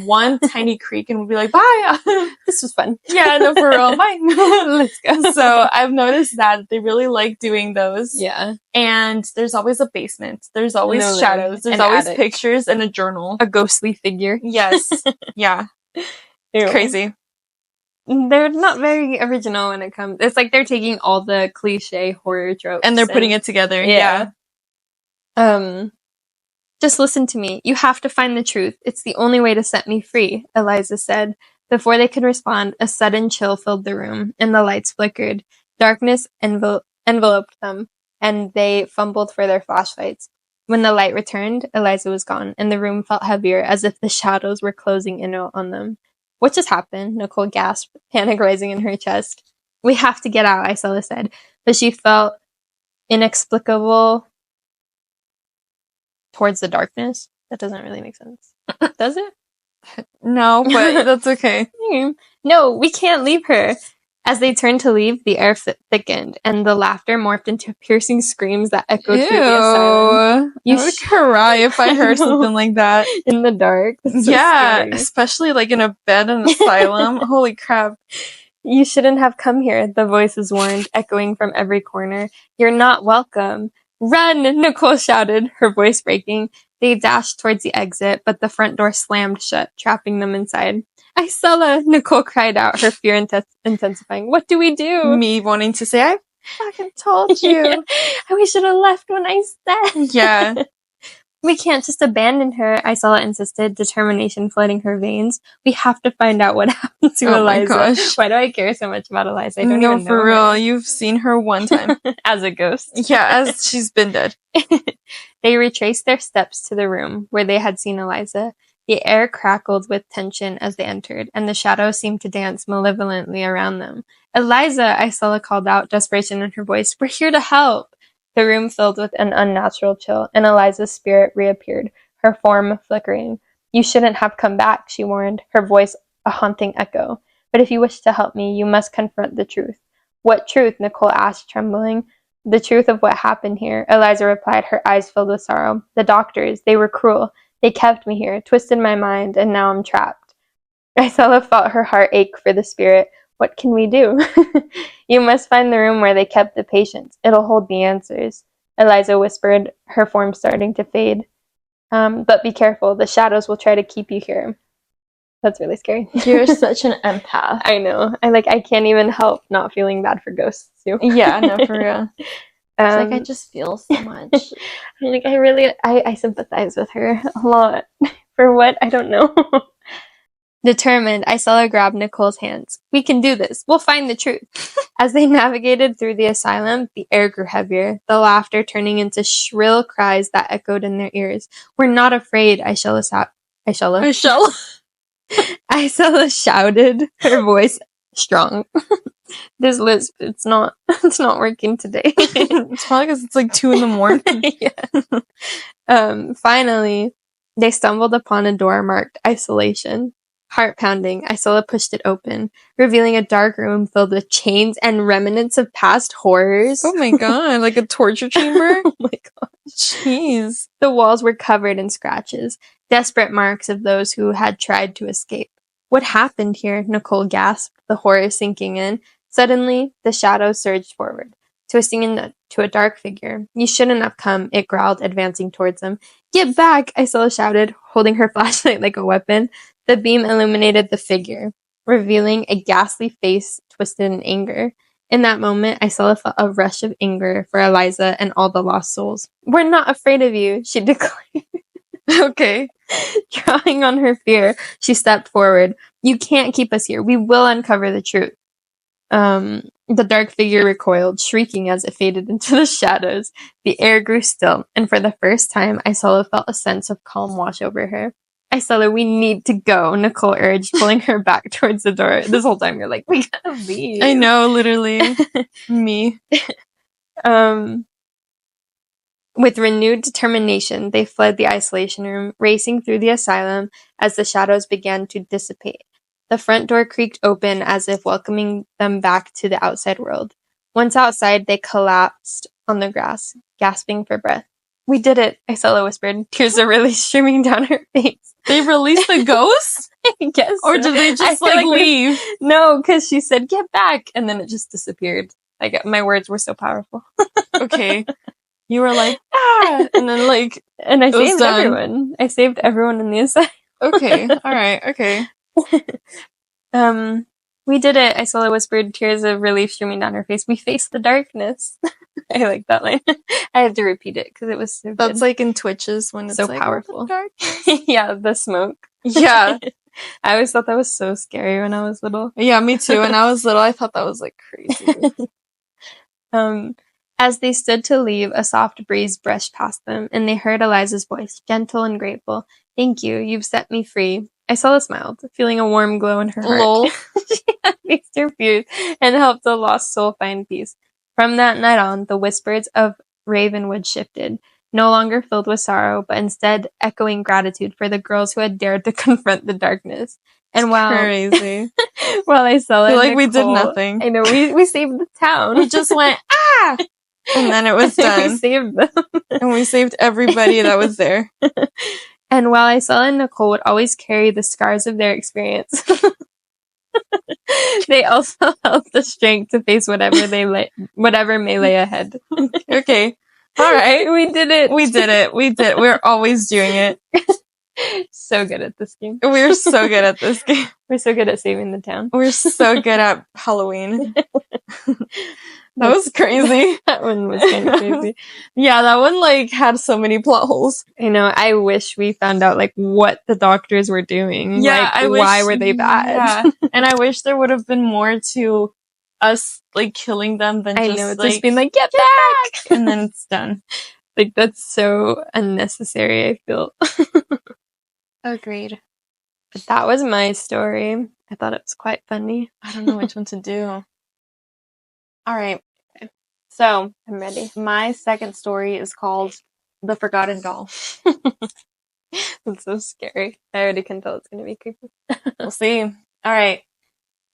one tiny creak and we'd be like, "Bye, this was fun." Yeah, no, for real, bye. Let's go. So I've noticed that they really like doing those. Yeah, and there's always a basement. There's always shadows. There's always pictures and a journal. A ghostly figure. Yes. Yeah. It's crazy. They're not very original when it comes. It's like they're taking all the cliche horror tropes and they're putting it together. Yeah. Just listen to me. You have to find the truth. It's the only way to set me free, Eliza said. Before they could respond, a sudden chill filled the room, and the lights flickered. Darkness enveloped them, and they fumbled for their flashlights. When the light returned, Eliza was gone, and the room felt heavier, as if the shadows were closing in on them. What just happened? Nicole gasped, panic rising in her chest. We have to get out, Isella said, but she felt inexplicable towards the darkness. That doesn't really make sense. Does it? No, but that's okay. No, we can't leave her. As they turned to leave, the air thickened, and the laughter morphed into piercing screams that echoed through the asylum. I would cry if I heard something like that. In the dark. So yeah, scary. Especially in a bed in an asylum. Holy crap. You shouldn't have come here, the voices warned, echoing from every corner. You're not welcome. Run, Nicole shouted, her voice breaking. They dashed towards the exit, but the front door slammed shut, trapping them inside. Isella, Nicole cried out, her fear intensifying. What do we do? Me wanting to say, I fucking told you. Yeah. We should have left when I said. Yeah. We can't just abandon her, Isella insisted, determination flooding her veins. We have to find out what happened to Eliza. My gosh. Why do I care so much about Eliza? I don't even know for real. her. You've seen her one time. As a ghost. Yeah, as she's been dead. They retraced their steps to the room where they had seen Eliza. The air crackled with tension as they entered, and the shadows seemed to dance malevolently around them. Eliza, Isella called out, desperation in her voice. We're here to help. The room filled with an unnatural chill, and Eliza's spirit reappeared, her form flickering. You shouldn't have come back, she warned, her voice a haunting echo. But if you wish to help me, you must confront the truth. What truth? Nicole asked, trembling. The truth of what happened here, Eliza replied, her eyes filled with sorrow. The doctors, they were cruel. They kept me here, twisted my mind, and now I'm trapped. Isella felt her heart ache for the spirit. What can we do? You must find the room where they kept the patients. It'll hold the answers. Eliza whispered, her form starting to fade. But be careful. The shadows will try to keep you here. That's really scary. You're such an empath. I know. I can't even help not feeling bad for ghosts, too. Yeah, no, for real. It's I just feel so much. I sympathize with her a lot. For what? I don't know. Determined, Isella grabbed Nicole's hands. We can do this. We'll find the truth. As they navigated through the asylum, the air grew heavier, the laughter turning into shrill cries that echoed in their ears. We're not afraid, Isella. Isella shouted, her voice strong. This lisp, it's not working today. It's probably because it's like 2 a.m. Yeah. Finally, they stumbled upon a door marked isolation. Heart pounding, Isella pushed it open, revealing a dark room filled with chains and remnants of past horrors. Oh my god, like a torture chamber? Oh my god. Jeez. The walls were covered in scratches, desperate marks of those who had tried to escape. What happened here? Nicole gasped, the horror sinking in. Suddenly, the shadow surged forward, twisting into a dark figure. You shouldn't have come, it growled, advancing towards them. Get back, Isella shouted, holding her flashlight like a weapon. The beam illuminated the figure, revealing a ghastly face twisted in anger. In that moment, Isella felt a rush of anger for Eliza and all the lost souls. We're not afraid of you, she declared. Okay. Drawing on her fear, she stepped forward. You can't keep us here. We will uncover the truth. The dark figure recoiled, shrieking as it faded into the shadows. The air grew still, and for the first time, Isella felt a sense of calm wash over her. Isella, we need to go, Nicole urged, pulling her back towards the door. This whole time, you're like, we gotta leave. I know, literally. Me. With renewed determination, they fled the isolation room, racing through the asylum as the shadows began to dissipate. The front door creaked open as if welcoming them back to the outside world. Once outside, they collapsed on the grass, gasping for breath. We did it, Isella whispered, tears of relief streaming down her face. They released the ghost? I guess. Or did they just leave? No, because she said, get back, and then it just disappeared. My words were so powerful. Okay. You were like, ah! And then and I saved everyone. I saved everyone in the asylum. Okay. Alright. Okay. We did it, Isella whispered, tears of relief streaming down her face. We faced the darkness. I like that line. I had to repeat it because it was so good. That's like in Twitches when it's so like, powerful. Oh, yeah, the smoke. Yeah. I always thought that was so scary when I was little. Yeah, me too. When I was little, I thought that was like crazy. As they stood to leave, a soft breeze brushed past them, and they heard Eliza's voice, gentle and grateful. Thank you, you've set me free. Isella smiled, feeling a warm glow in her heart. Lol. She had faced her fears and helped a lost soul find peace. From that night on, the whispers of Ravenwood shifted, no longer filled with sorrow, but instead echoing gratitude for the girls who had dared to confront the darkness. And crazy. While Isella and like Nicole, we did nothing. I know, we saved the town. We just went, ah! And then it was done. We saved them. And we saved everybody that was there. And while Isella and Nicole would always carry the scars of their experience, they also held the strength to face whatever may lay ahead. Okay. All right. We did it. We did it. We're always doing it. So good at this game. We're so good at this game. We're so good at saving the town. We're so good at Halloween. That was crazy. That one was kind of crazy. Yeah, that one had so many plot holes. I know. I wish we found out what the doctors were doing. Yeah, why were they bad? Yeah. And I wish there would have been more to us killing them than just being get back, and then it's done. That's so unnecessary, I feel. Agreed. But that was my story. I thought it was quite funny. I don't know which one to do. All right. Okay. So, I'm ready. My second story is called The Forgotten Doll. It's so scary. I already can tell it's going to be creepy. We'll see. All right.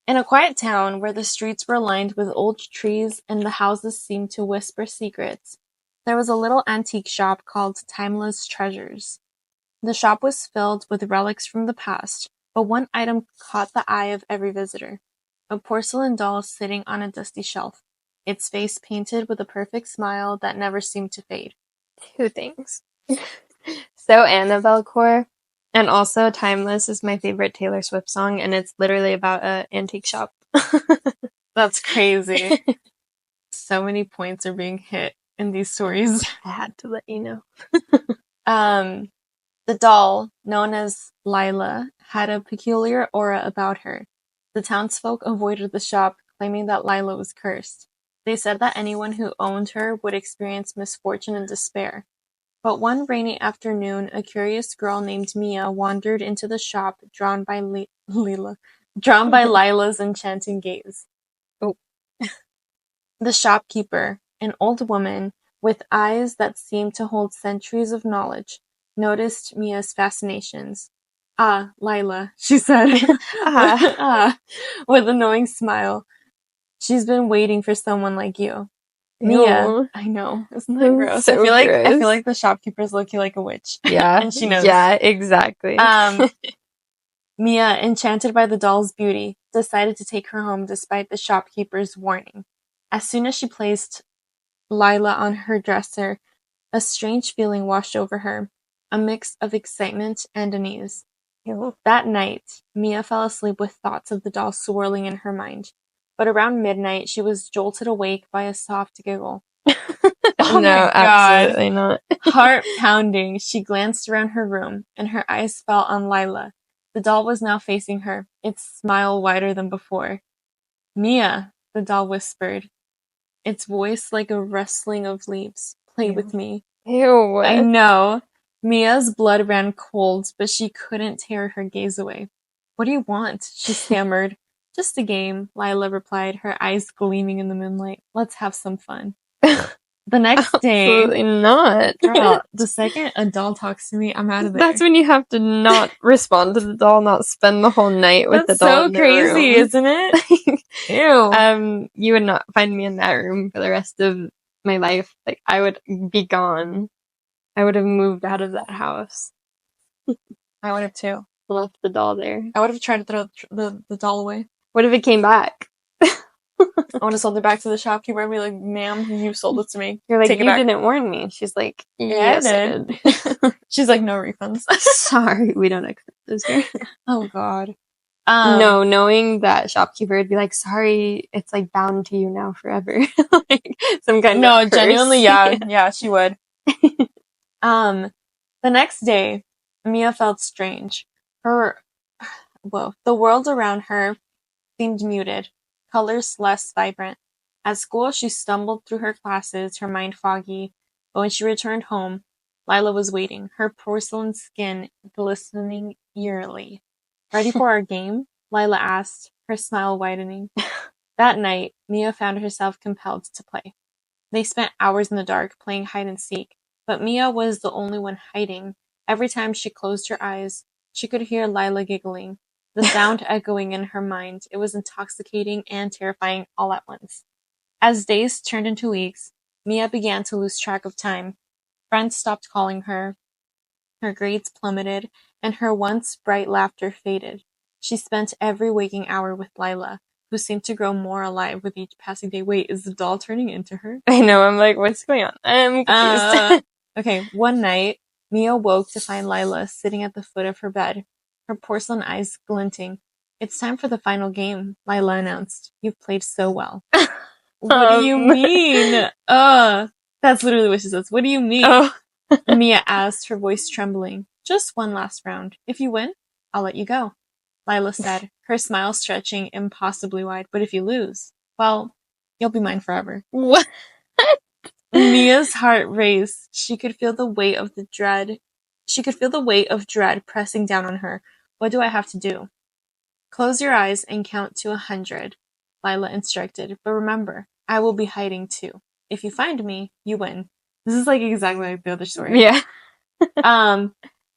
In a quiet town where the streets were lined with old trees and the houses seemed to whisper secrets, there was a little antique shop called Timeless Treasures. The shop was filled with relics from the past, but one item caught the eye of every visitor. A porcelain doll sitting on a dusty shelf, its face painted with a perfect smile that never seemed to fade. Two things. So Annabelle core, and also Timeless is my favorite Taylor Swift song, and it's literally about an antique shop. That's crazy. So many points are being hit in these stories. I had to let you know. The doll, known as Lila, had a peculiar aura about her. The townsfolk avoided the shop, claiming that Lila was cursed. They said that anyone who owned her would experience misfortune and despair. But one rainy afternoon, a curious girl named Mia wandered into the shop, drawn by Lila's enchanting gaze. Oh. The shopkeeper, an old woman with eyes that seemed to hold centuries of knowledge, noticed Mia's fascinations. "Ah, Lila," she said, with a knowing smile. "She's been waiting for someone like you." Mia, Ew. I know, isn't that gross? So I gross. feel like the shopkeeper's looking like a witch. Yeah. And she knows. Yeah, exactly. Mia, enchanted by the doll's beauty, decided to take her home despite the shopkeeper's warning. As soon as she placed Lila on her dresser, a strange feeling washed over her, a mix of excitement and unease. Ew. That night, Mia fell asleep with thoughts of the doll swirling in her mind. But around midnight, she was jolted awake by a soft giggle. Oh no, my God. absolutely not. Heart pounding, she glanced around her room, and her eyes fell on Lila. The doll was now facing her, its smile wider than before. "Mia," the doll whispered, its voice like a rustling of leaves. "Play Ew. with me." Ew. I know. Mia's blood ran cold, but she couldn't tear her gaze away. "What do you want?" she stammered. "Just a game," Lila replied, her eyes gleaming in the moonlight. "Let's have some fun." The next day, Absolutely not. girl, the second a doll talks to me, I'm out of there. That's when you have to not respond to the doll, not spend the whole night with That's the doll. so in the crazy, room. isn't it? Ew. You would not find me in that room for the rest of my life. Like, I would be gone. I would have moved out of that house. I would have too. Left the doll there. I would have tried to throw the doll away. What if it came back? I would have sold it back to the shopkeeper and be like, "Ma'am, you sold it to me. You're like, Take it you back." didn't warn me. She's like, Yeah, yes, I I did. She's like, "No refunds." Sorry, we don't accept those here. Oh God. No, knowing that shopkeeper would be like, sorry, it's like bound to you now forever. Like some kind No, of curse. genuinely, yeah, she would. The next day, Mia felt strange. The world around her seemed muted, colors less vibrant. At school, she stumbled through her classes, her mind foggy, but when she returned home, Lila was waiting, her porcelain skin glistening eerily. "Ready for our game?" Lila asked, her smile widening. That night, Mia found herself compelled to play. They spent hours in the dark playing hide and seek, but Mia was the only one hiding. Every time she closed her eyes, she could hear Lila giggling, the sound echoing in her mind. It was intoxicating and terrifying all at once. As days turned into weeks, Mia began to lose track of time. Friends stopped calling her, her grades plummeted, and her once bright laughter faded. She spent every waking hour with Lila, who seemed to grow more alive with each passing day. Wait, is the doll turning into her? I know, I'm like, what's going on? I'm confused. Okay, one night, Mia woke to find Lila sitting at the foot of her bed, her porcelain eyes glinting. "It's time for the final game," Lila announced. "You've played so well." "What do you mean?" That's literally what she says. "What do you mean?" Oh. Mia asked, her voice trembling. "Just one last round. If you win, I'll let you go," Lila said, her smile stretching impossibly wide. "But if you lose, well, you'll be mine forever." What? Mia's heart raced. She could feel the weight of dread pressing down on her. "What do I have to do?" "Close your eyes and count to 100, Lila instructed. "But remember, I will be hiding too. If you find me, you win." This is like exactly like the other story. Yeah.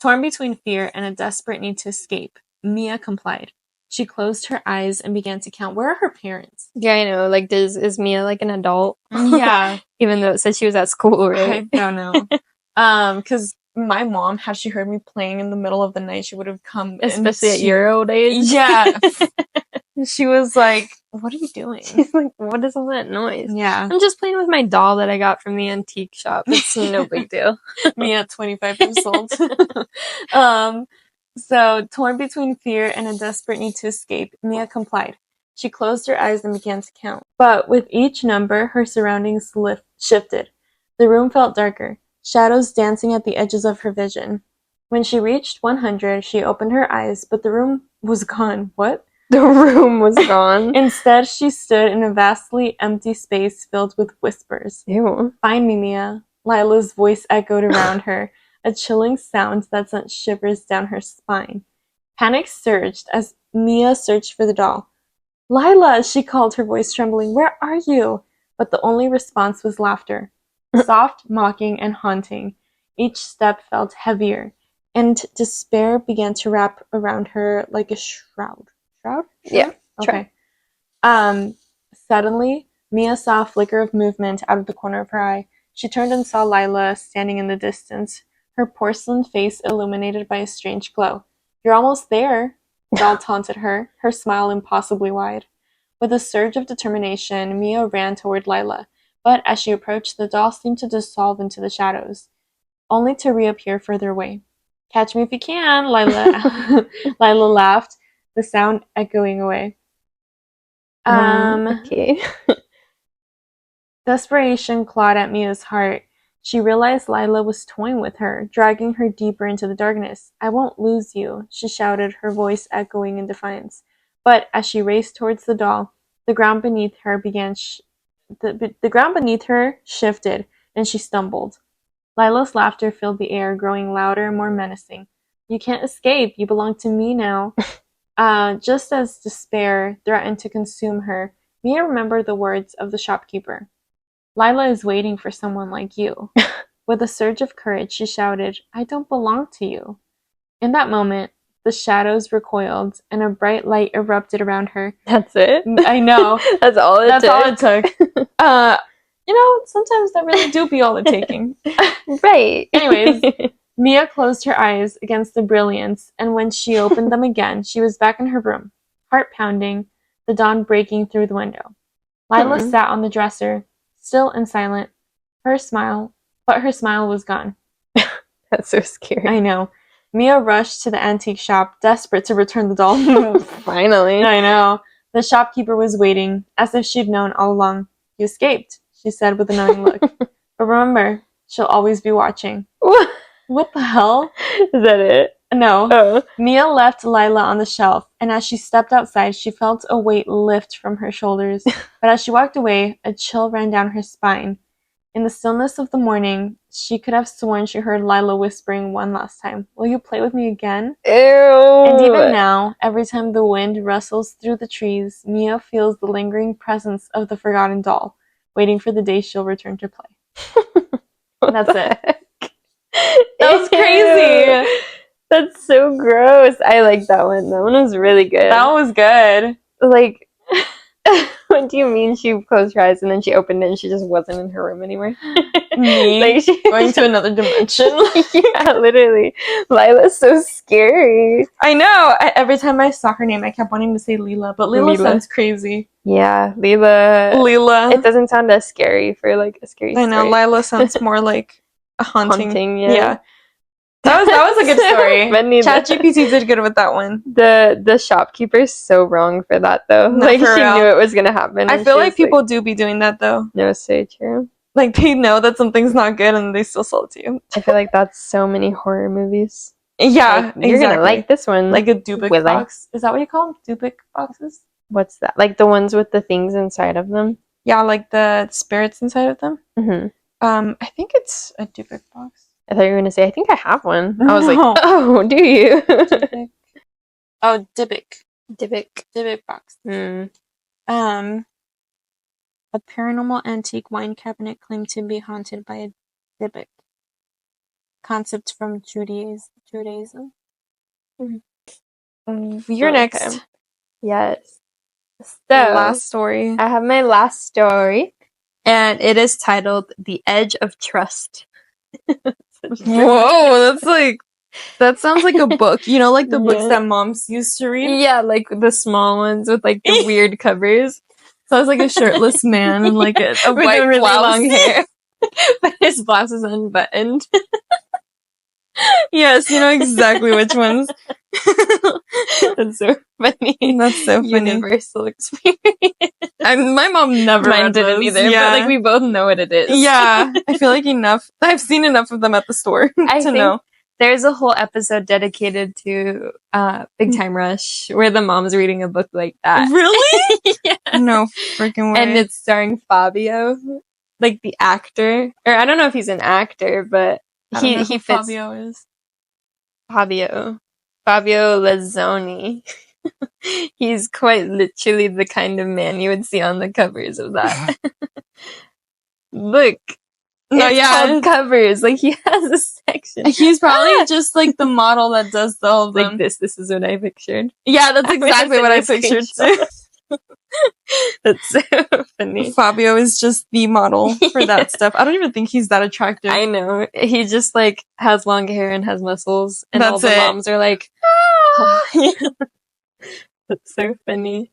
Torn between fear and a desperate need to escape, Mia complied. She closed her eyes and began to count. Where are her parents? Yeah, I know. Like, is Mia like an adult? Yeah. Even though it said she was at school, right? I don't know. Because my mom, had she heard me playing in the middle of the night, she would have come. Especially at your old age. Yeah. She was like, "What are you doing?" She's like, what is all that noise? Yeah. I'm just playing with my doll that I got from the antique shop. It's no big deal. Me at 25 years old. So, torn between fear and a desperate need to escape, Mia complied. She closed her eyes and began to count. But with each number, her surroundings shifted. The room felt darker, shadows dancing at the edges of her vision. When she reached 100, she opened her eyes, but the room was gone. What? The room was gone. Instead, she stood in a vastly empty space filled with whispers. Ew. Find me, Mia. Lila's voice echoed around her, a chilling sound that sent shivers down her spine. Panic surged as Mia searched for the doll. Lila, she called, her voice trembling. Where are you? But the only response was laughter. Soft, mocking, and haunting. Each step felt heavier, and despair began to wrap around her like a shroud. Shroud? Yeah. Okay. Suddenly, Mia saw a flicker of movement out of the corner of her eye. She turned and saw Lila standing in the distance, her porcelain face illuminated by a strange glow. You're almost there, the doll taunted her, her smile impossibly wide. With a surge of determination, Mia ran toward Lila, but as she approached, the doll seemed to dissolve into the shadows, only to reappear further away. Catch me if you can, Lila laughed, the sound echoing away. Okay. Desperation clawed at Mia's heart. She realized Lila was toying with her, dragging her deeper into the darkness. I won't lose you, she shouted, her voice echoing in defiance. But as she raced towards the doll, the ground beneath her the ground beneath her shifted, and she stumbled. Lila's laughter filled the air, growing louder and more menacing. You can't escape. You belong to me now. Just as despair threatened to consume her, Mia remembered the words of the shopkeeper. Lila is waiting for someone like you. With a surge of courage, she shouted, I don't belong to you. In that moment, the shadows recoiled, and a bright light erupted around her. That's it? I know. That's all it took. Sometimes that really do be all it taking. Right. Anyways, Mia closed her eyes against the brilliance, and when she opened them again, she was back in her room, heart pounding, the dawn breaking through the window. Lila sat on the dresser, still and silent. Her smile was gone. That's so scary. I know. Mia rushed to the antique shop, desperate to return the doll. Finally. I know. The shopkeeper was waiting, as if she'd known all along. You escaped, she said with a knowing look. But remember, she'll always be watching. What the hell? Is that it? No. Oh. Mia left Lila on the shelf, and as she stepped outside, she felt a weight lift from her shoulders. But as she walked away, a chill ran down her spine. In the stillness of the morning, she could have sworn she heard Lila whispering one last time, Will you play with me again? Ew. And even now, every time the wind rustles through the trees, Mia feels the lingering presence of the forgotten doll, waiting for the day she'll return to play. That's it. That was crazy. That's so gross. I like that one. That one was really good. That was good. Like, what do you mean she closed her eyes and then she opened it and she just wasn't in her room anymore? Me like going to another dimension. Yeah, literally. Lila's so scary. I know. Every time I saw her name, I kept wanting to say Lila, but Lila sounds crazy. Yeah, Lila. It doesn't sound as scary for like a scary story. I know. Lila sounds more like a haunting. Yeah. That was a good story. Funny Chat GPT did good with that one. The shopkeeper's so wrong for that though. No, like she real. knew it was gonna happen. I feel like people do be doing that though. No, so true. Like they know that something's not good and they still sell it to you. I feel like that's so many horror movies. Yeah, like, you're gonna like this one. Like a Dubik box. Is that what you call them? Dubik boxes? What's that? Like the ones with the things inside of them? Yeah, like the spirits inside of them. Mm-hmm. I think it's a Dubik box. I thought you were gonna say I think I have one. No. I was like, oh, do you? Dubik. Oh, Dubik. Dubik. Dubik box. Mm. A paranormal antique wine cabinet claimed to be haunted by a Dubik. Concept from Judaism. You're next. Okay. Yes. So, last story. I have my last story, and it is titled "The Edge of Trust." Whoa, that sounds like a book. You know, like the books that moms used to read? Yeah, like the small ones with like the weird covers. Sounds like a shirtless man and like a white really blouse. long hair. But his blouse is unbuttoned. Yes, you know exactly which ones. That's so funny. That's so funny. Universal experience. My mom never Mine read didn't those. either, but like we both know what it is. Yeah, I feel like I've seen enough of them at the store to know. There's a whole episode dedicated to Big Time Rush where the mom's reading a book like that. Really? Yeah. No freaking way. And it's starring Fabio, like the actor. Or I don't know if he's an actor, but he fits. Fabio is. Fabio Lazzoni. He's quite literally the kind of man you would see on the covers of that. Look. No, it's called covers. Like, he has a section. He's probably just like the model that does the whole like this is what I pictured. Yeah, that's exactly what I pictured too. That's so funny. Fabio is just the model for that stuff. I don't even think he's that attractive. I know. He just like has long hair and has muscles, and That's all the it. moms are like, That's so funny.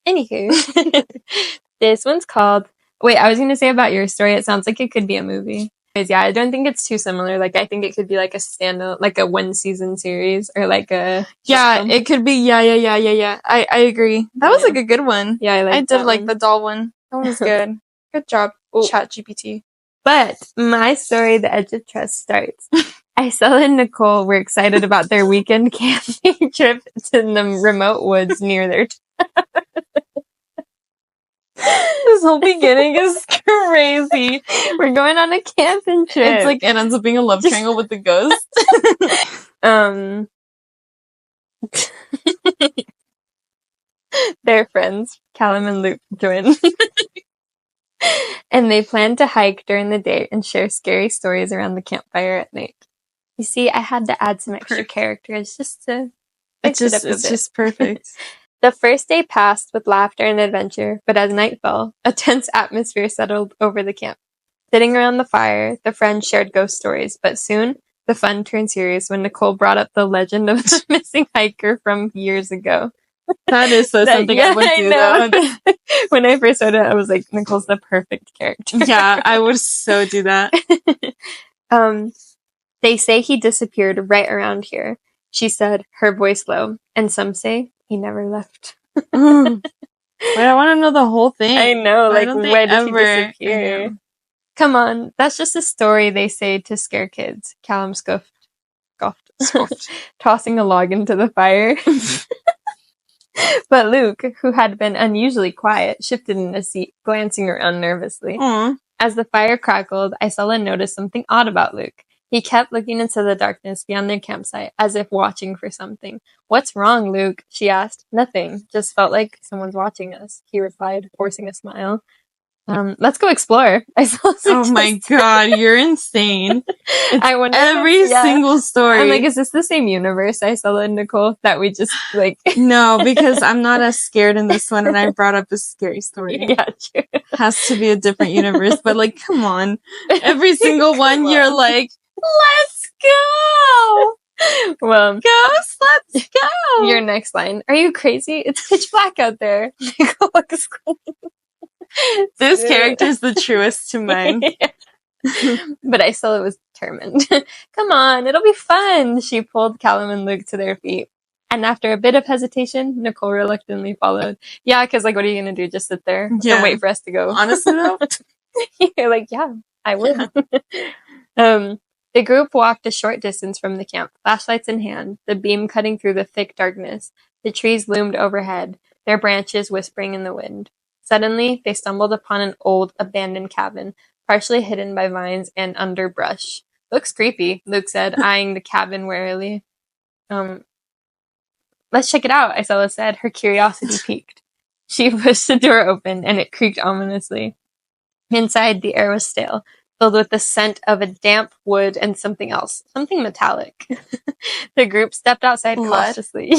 Anywho, this one's called. Wait, I was going to say about your story. It sounds like it could be a movie. Yeah, I don't think it's too similar. Like, I think it could be like a standalone, like a 1-season series, or like a. Yeah, it could be. Yeah. I agree. That was like a good one. Yeah, I did like the doll one. That one was good. Good job, Chat GPT. But my story, The Edge of Trust, starts. Isella and Nicole were excited about their weekend camping trip to the remote woods near their This whole beginning is crazy. We're going on a camping trip. It's like it ends up being a love triangle with the ghost. Their friends, Callum and Luke, join. And they plan to hike during the day and share scary stories around the campfire at night. You see, I had to add some extra characters just to mix it up a bit. It's just perfect. The first day passed with laughter and adventure, but as night fell, a tense atmosphere settled over the camp. Sitting around the fire, the friends shared ghost stories, but soon the fun turned serious when Nicole brought up the legend of the missing hiker from years ago. That is something I would do, though. When I first heard it, I was like, Nicole's the perfect character. Yeah, I would so do that. They say he disappeared right around here, she said, her voice low, and some say he never left. Wait, I want to know the whole thing. I know, like, where did he disappear? Yeah. Come on, that's just a story they say to scare kids. Callum scoffed, tossing a log into the fire. But Luke, who had been unusually quiet, shifted in his seat, glancing around nervously. Aww. As the fire crackled, Isella noticed something odd about Luke. He kept looking into the darkness beyond their campsite, as if watching for something. "What's wrong, Luke?" she asked. "Nothing. Just felt like someone's watching us," he replied, forcing a smile. Let's go explore. Oh my god, you're insane. I wonder every single story. I'm like, is this the same universe, Isella and Nicole, that we just, like... No, because I'm not as scared in this one, and I brought up a scary story. Yeah, true. Has to be a different universe, but, like, come on. Every single one, you're like, let's go! Well, ghosts, let's go! Your next line. Are you crazy? It's pitch black out there. Nicole exclaimed. This character is the truest to mine. But Isella was determined. "Come on, it'll be fun." She pulled Callum and Luke to their feet. And after a bit of hesitation, Nicole reluctantly followed. Yeah, because, like, what are you going to do? Just sit there and wait for us to go? Honestly, though. You're like, yeah, I will. Yeah. The group walked a short distance from the camp, flashlights in hand, the beam cutting through the thick darkness. The trees loomed overhead, their branches whispering in the wind. Suddenly, they stumbled upon an old, abandoned cabin, partially hidden by vines and underbrush. "Looks creepy," Luke said, eyeing the cabin warily. "Let's check it out," Isella said, her curiosity piqued. She pushed the door open, and it creaked ominously. Inside, the air was stale, filled with the scent of a damp wood and something else, something metallic. The group stepped outside cautiously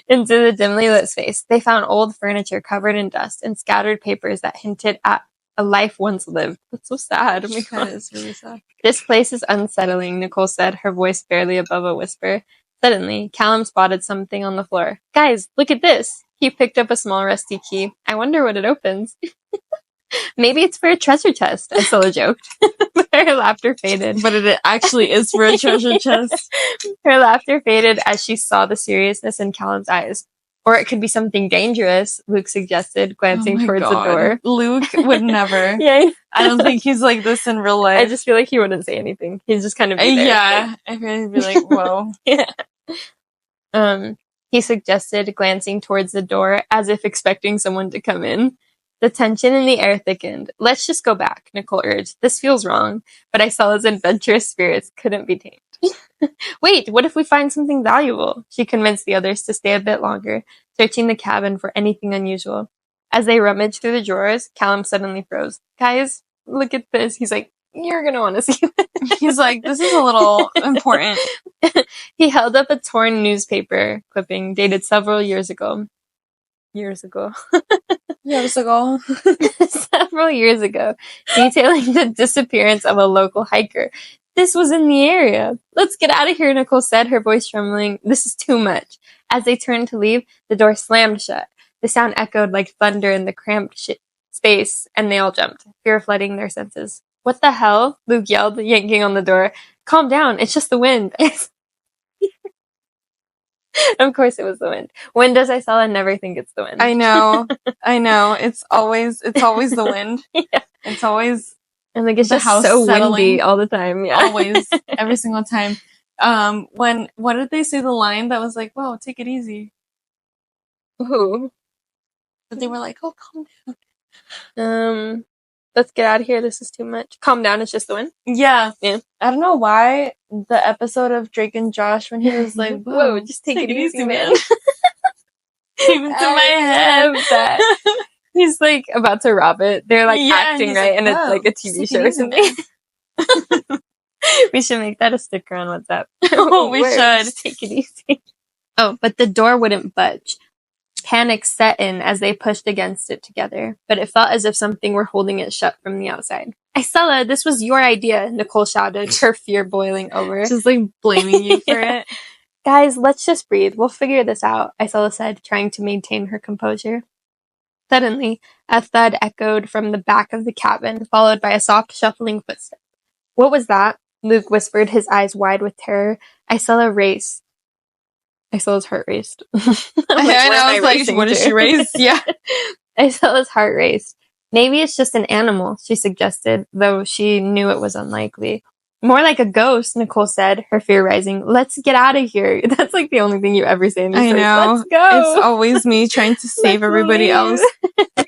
into the dimly lit space. They found old furniture covered in dust and scattered papers that hinted at a life once lived. That's so sad. Oh my god, it's really sad. "This place is unsettling," Nicole said, her voice barely above a whisper. Suddenly, Callum spotted something on the floor. "Guys, look at this." He picked up a small rusty key. "I wonder what it opens." "Maybe it's for a treasure chest," Isella joked. Her laughter faded. But it actually is for a treasure chest. Her laughter faded as she saw the seriousness in Callum's eyes. Or it could be something dangerous, Luke suggested, glancing towards the door. Luke would never. Yeah. I don't think he's like this in real life. I just feel like he wouldn't say anything. He'd just kind of be there. Yeah. I feel like he'd be like, whoa. Yeah. He suggested, glancing towards the door as if expecting someone to come in. The tension in the air thickened. Let's just go back, Nicole urged. This feels wrong, but Icella's adventurous spirits couldn't be tamed. Wait, what if we find something valuable? She convinced the others to stay a bit longer, searching the cabin for anything unusual. As they rummaged through the drawers, Callum suddenly froze. Guys, look at this. He's like, you're going to want to see this. He's like, this is a little important. He held up a torn newspaper clipping dated several years ago. Several years ago, detailing the disappearance of a local hiker. This was in the area. Let's get out of here, Nicole said, her voice trembling. This is too much. As they turned to leave, the door slammed shut. The sound echoed like thunder in the cramped space, and they all jumped, fear flooding their senses. What the hell? Luke yelled, yanking on the door. Calm down, it's just the wind. Of course it was the wind. When does Isella never think it's the wind? I know. It's always the wind. Yeah. It's always and like it's the just house so settling. windy all the time. Yeah. Always. Every single time. What did they say the line that was like, whoa, take it easy? Who? But they were like, oh, calm down. Let's get out of here. This is too much. Calm down. It's just the wind. Yeah. Yeah. I don't know why the episode of Drake and Josh when he was like, whoa, just take it easy, man. Came into my head. That. He's like about to rob it. They're like acting right, like, and it's like a TV show or something. We should make that a sticker on WhatsApp. Oh, we should. Just take it easy. Oh, but the door wouldn't budge. Panic set in as they pushed against it together, but it felt as if something were holding it shut from the outside. Isella, this was your idea, Nicole shouted, her fear boiling over. Just like blaming you for it. Guys, let's just breathe. We'll figure this out, Isella said, trying to maintain her composure. Suddenly, a thud echoed from the back of the cabin, followed by a soft shuffling footstep. What was that? Luke whispered, his eyes wide with terror. Icella's heart raced. I was like, what did she race? Yeah. Icella's heart raced. Maybe it's just an animal, she suggested, though she knew it was unlikely. More like a ghost, Nicole said, her fear rising. Let's get out of here. That's like the only thing you ever say in this story. Know. Let's go. It's always me trying to save everybody else.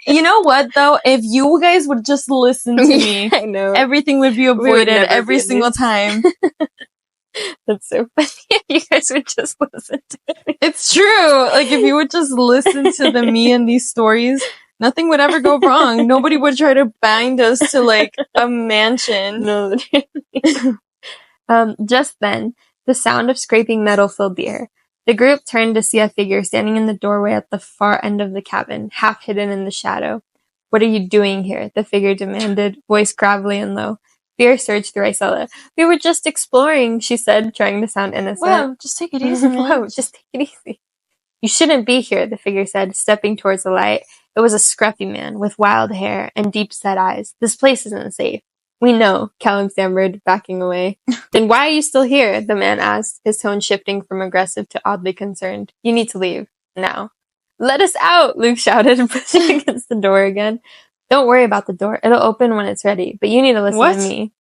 You know what, though? If you guys would just listen to me, I know. everything would be avoided every single time. That's so funny. If you guys would just listen to me. It's true. Like, if you would just listen to me and these stories, nothing would ever go wrong. Nobody would try to bind us to, like, a mansion. No. Just then, the sound of scraping metal filled the air. The group turned to see a figure standing in the doorway at the far end of the cabin, half hidden in the shadow. What are you doing here? The figure demanded, voice gravelly and low. Fear surged through Isella. We were just exploring, she said, trying to sound innocent. Whoa, just take it easy, man. Whoa, just take it easy. You shouldn't be here, the figure said, stepping towards the light. It was a scruffy man with wild hair and deep-set eyes. This place isn't safe. We know, Callum stammered, backing away. Then why are you still here? The man asked, his tone shifting from aggressive to oddly concerned. You need to leave. Now. Let us out, Luke shouted, pushing against the door again. Don't worry about the door. It'll open when it's ready, but you need to listen to me.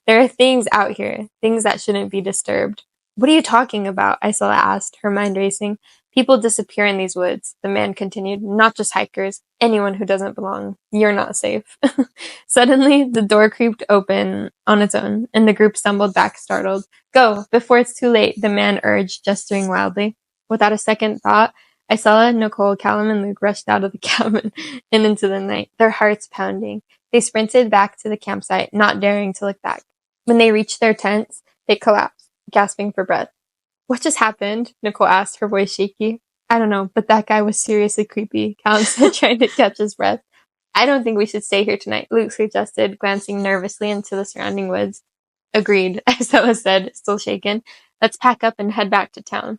There are things out here, things that shouldn't be disturbed. What are you talking about? Isella asked, her mind racing. People disappear in these woods, the man continued. Not just hikers, anyone who doesn't belong. You're not safe. Suddenly, the door creaked open on its own, and the group stumbled back, startled. Go, before it's too late, the man urged, gesturing wildly. Without a second thought, Isella, Nicole, Callum, and Luke rushed out of the cabin and into the night, their hearts pounding. They sprinted back to the campsite, not daring to look back. When they reached their tents, they collapsed, gasping for breath. What just happened? Nicole asked, her voice shaky. I don't know, but that guy was seriously creepy, Callum said, trying to catch his breath. I don't think we should stay here tonight, Luke suggested, glancing nervously into the surrounding woods. Agreed, Isella said, still shaken. Let's pack up and head back to town.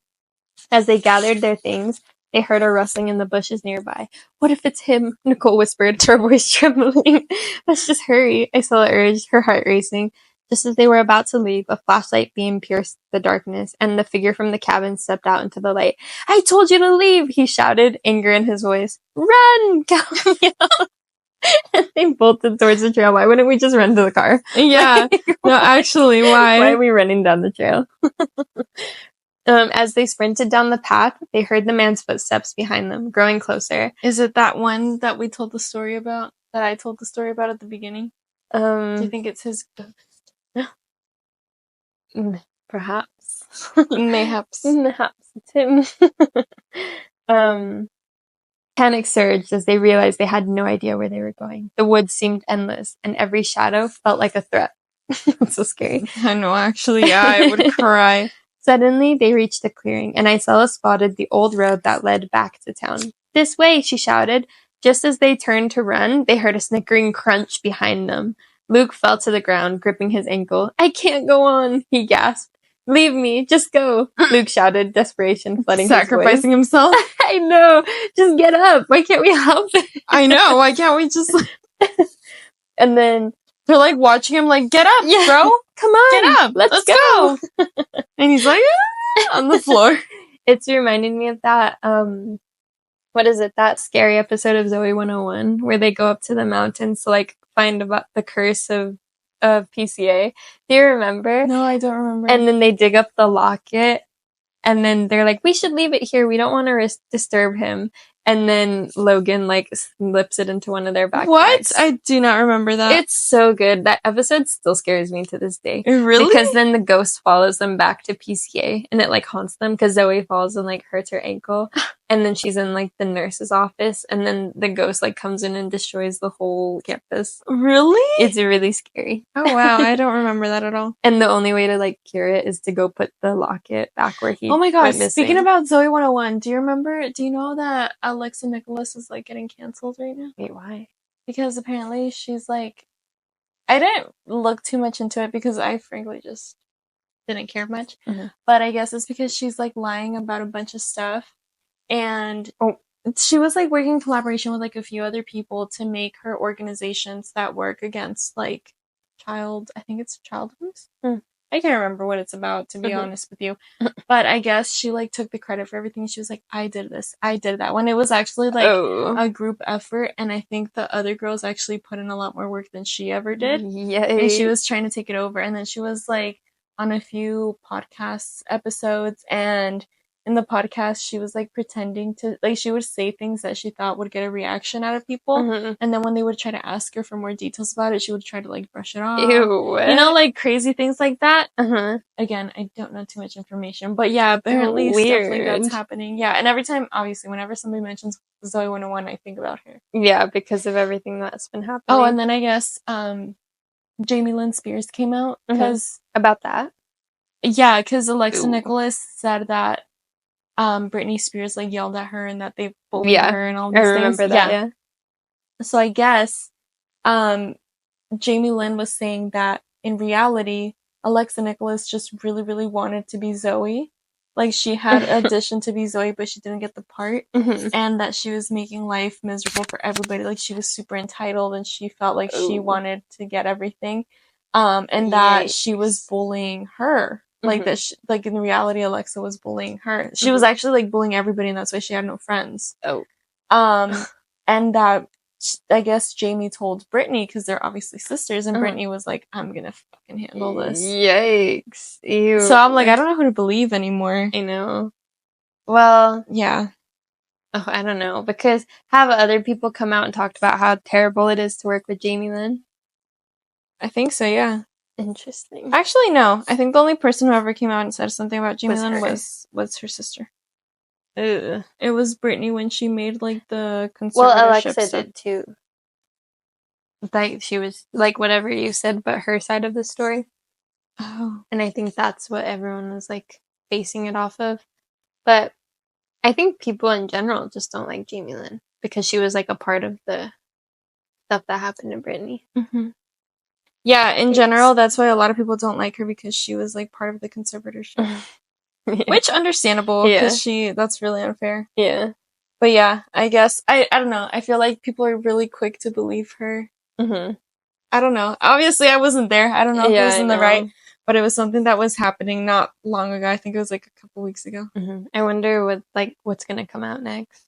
As they gathered their things, they heard a rustling in the bushes nearby. What if it's him? Nicole whispered, her voice trembling. Let's just hurry, Isella urged, her heart racing. Just as they were about to leave, a flashlight beam pierced the darkness, and the figure from the cabin stepped out into the light. "I told you to leave!" he shouted, anger in his voice. "Run!" Calvin yelled. And they bolted towards the trail. Why wouldn't we just run to the car? Yeah. No, actually, why? Why are we running down the trail? As they sprinted down the path, they heard the man's footsteps behind them, growing closer. Is it that one that we told the story about? That I told the story about at the beginning? Do you think it's his ghost? Perhaps. Mayhaps. Perhaps it's him. Panic surged as they realized they had no idea where they were going. The woods seemed endless, and every shadow felt like a threat. It's so scary. I know, actually, yeah, I would cry. Suddenly, they reached a clearing, and Isella spotted the old road that led back to town. "This way," she shouted. Just as they turned to run, they heard a snickering crunch behind them. Luke fell to the ground, gripping his ankle. "I can't go on," he gasped. "Leave me, just go," Luke shouted, desperation flooding his voice. Sacrificing himself? I know. Just get up. Why can't we help it? I know. Why can't we just... And then they're like watching him like, "Get up, Yeah. bro. Come on. Get up. Let's go." And he's like, on the floor. It's reminding me of that, what is it? That scary episode of Zoe 101 where they go up to the mountains to like find about the curse of PCA. Do you remember? No, I don't remember. And then they dig up the locket, and then they're like, "We should leave it here. We don't want to disturb him." And then Logan like slips it into one of their backpacks. What? I do not remember that. It's so good. That episode still scares me to this day. Really? Because then the ghost follows them back to PCA, and it like haunts them because Zoe falls and like hurts her ankle. And then she's in like the nurse's office, and then the ghost like comes in and destroys the whole campus. Really? It's really scary. Oh wow, I don't remember that at all. And the only way to like cure it is to go put the locket back where he Oh my gosh, went missing. speaking about Zoe 101, do you know that Alexa Nicholas is like getting canceled right now? Wait, why? Because apparently she's like, I didn't look too much into it because I frankly just didn't care much. Mm-hmm. But I guess it's because she's like lying about a bunch of stuff. And she was like working in collaboration with like a few other people to make her organizations that work against like I think it's child abuse. I can't remember what it's about, to be honest with you. But I guess she like took the credit for everything. She was like, "I did this, I did that," when it was actually like a group effort. And I think the other girls actually put in a lot more work than she ever did. Yay. And she was trying to take it over. And then she was like on a few podcast episodes, and in the podcast she was like pretending to like, she would say things that she thought would get a reaction out of people. And then when they would try to ask her for more details about it, she would try to like brush it off. Ew. You know, like crazy things like that. Again, I don't know too much information, but yeah, apparently stuff like that's happening. Yeah, and every time, obviously, whenever somebody mentions Zoe 101, I think about her. Yeah, because of everything that's been happening. Oh, and then I guess Jamie Lynn Spears came out because about that. Yeah, because Alexa Nicholas said that Britney Spears like yelled at her and that they bullied her and all these things. I remember that. Yeah. So I guess Jamie Lynn was saying that in reality, Alexa Nicholas just really, really wanted to be Zoe. Like, she had auditioned to be Zoe, but she didn't get the part. And that she was making life miserable for everybody. Like, she was super entitled and she felt like she wanted to get everything. And that she was bullying her. Like, that like, in reality, Alexa was bullying her. She was actually, like, bullying everybody, and that's why she had no friends. And that, I guess Jamie told Britney, because they're obviously sisters, and Britney was like, "I'm gonna fucking handle this." Yikes. Ew. So I'm like, I don't know who to believe anymore. I know. Well, yeah. Oh, I don't know, because have other people come out and talked about how terrible it is to work with Jamie Lynn? I think so, yeah. Interesting. Actually, no. I think the only person who ever came out and said something about Jamie Lynn was her sister. Ugh. It was Britney when she made, like, the conservatorship Well, Alexa stuff. did, too. Like, she was, like, whatever you said, but her side of the story. Oh. And I think that's what everyone was, like, basing it off of. But I think people in general just don't like Jamie Lynn, because she was, like, a part of the stuff that happened to Britney. Yeah, in general, that's why a lot of people don't like her, because she was, like, part of the conservatorship. Which, understandable, because that's really unfair. Yeah. But yeah, I guess, I don't know, I feel like people are really quick to believe her. I don't know. Obviously, I wasn't there. I don't know Yeah, who's I in the know. right, but it was something that was happening not long ago. I think it was like a couple weeks ago. I wonder what's gonna come out next,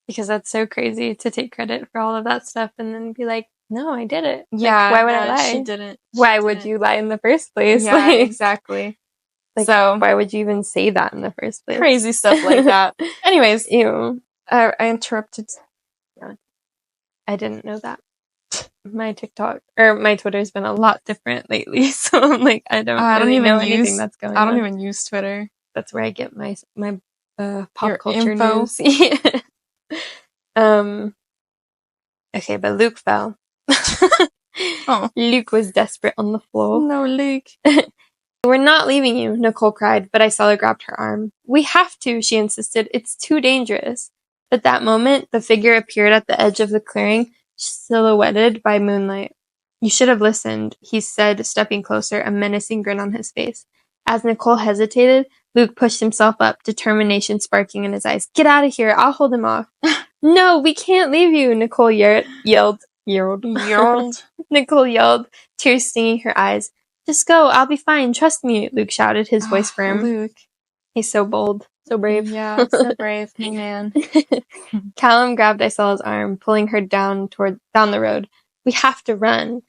because that's so crazy to take credit for all of that stuff and then be like, no, I did it. Yeah, why would I lie? She didn't. Why would you lie in the first place? Yeah, exactly. So why would you even say that in the first place? Crazy stuff like that. Anyways, ew. I interrupted. Yeah. I didn't know that. My TikTok or my Twitter's been a lot different lately, so I'm like, I don't really know anything that's going on. I don't even use Twitter. That's where I get my pop Your culture info. news. Okay, but Luke fell. Oh. Luke was desperate on the floor. No, Luke. We're not leaving you, Nicole cried, but Isella grabbed her arm. We have to, she insisted. It's too dangerous. At that moment, the figure appeared at the edge of the clearing, silhouetted by moonlight. You should have listened, he said, stepping closer, a menacing grin on his face. As Nicole hesitated, Luke pushed himself up, determination sparking in his eyes. Get out of here, I'll hold him off. No, we can't leave you, Nicole yelled. Nicole yelled, tears stinging her eyes. Just go, I'll be fine, trust me, Luke shouted, his voice firm. Luke. He's so bold, so brave. Yeah, so brave, my man. Callum grabbed Isella's arm, pulling her down the road. We have to run.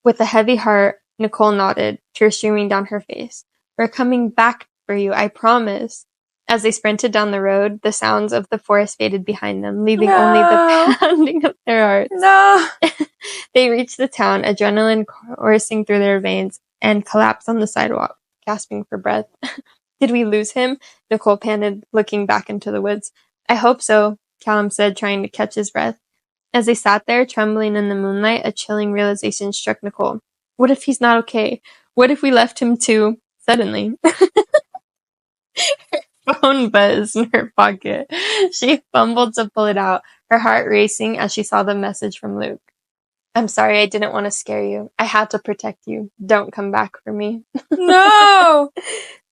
With a heavy heart, Nicole nodded, tears streaming down her face. We're coming back for you, I promise. As they sprinted down the road, the sounds of the forest faded behind them, leaving only the pounding of their hearts. No! They reached the town, adrenaline coursing through their veins, and collapsed on the sidewalk, gasping for breath. Did we lose him? Nicole panted, looking back into the woods. I hope so, Callum said, trying to catch his breath. As they sat there, trembling in the moonlight, a chilling realization struck Nicole. What if he's not okay? What if we left him too suddenly? Her phone buzzed in her pocket. She fumbled to pull it out, her heart racing as she saw the message from Luke. I'm sorry, I didn't want to scare you. I had to protect you. Don't come back for me. No!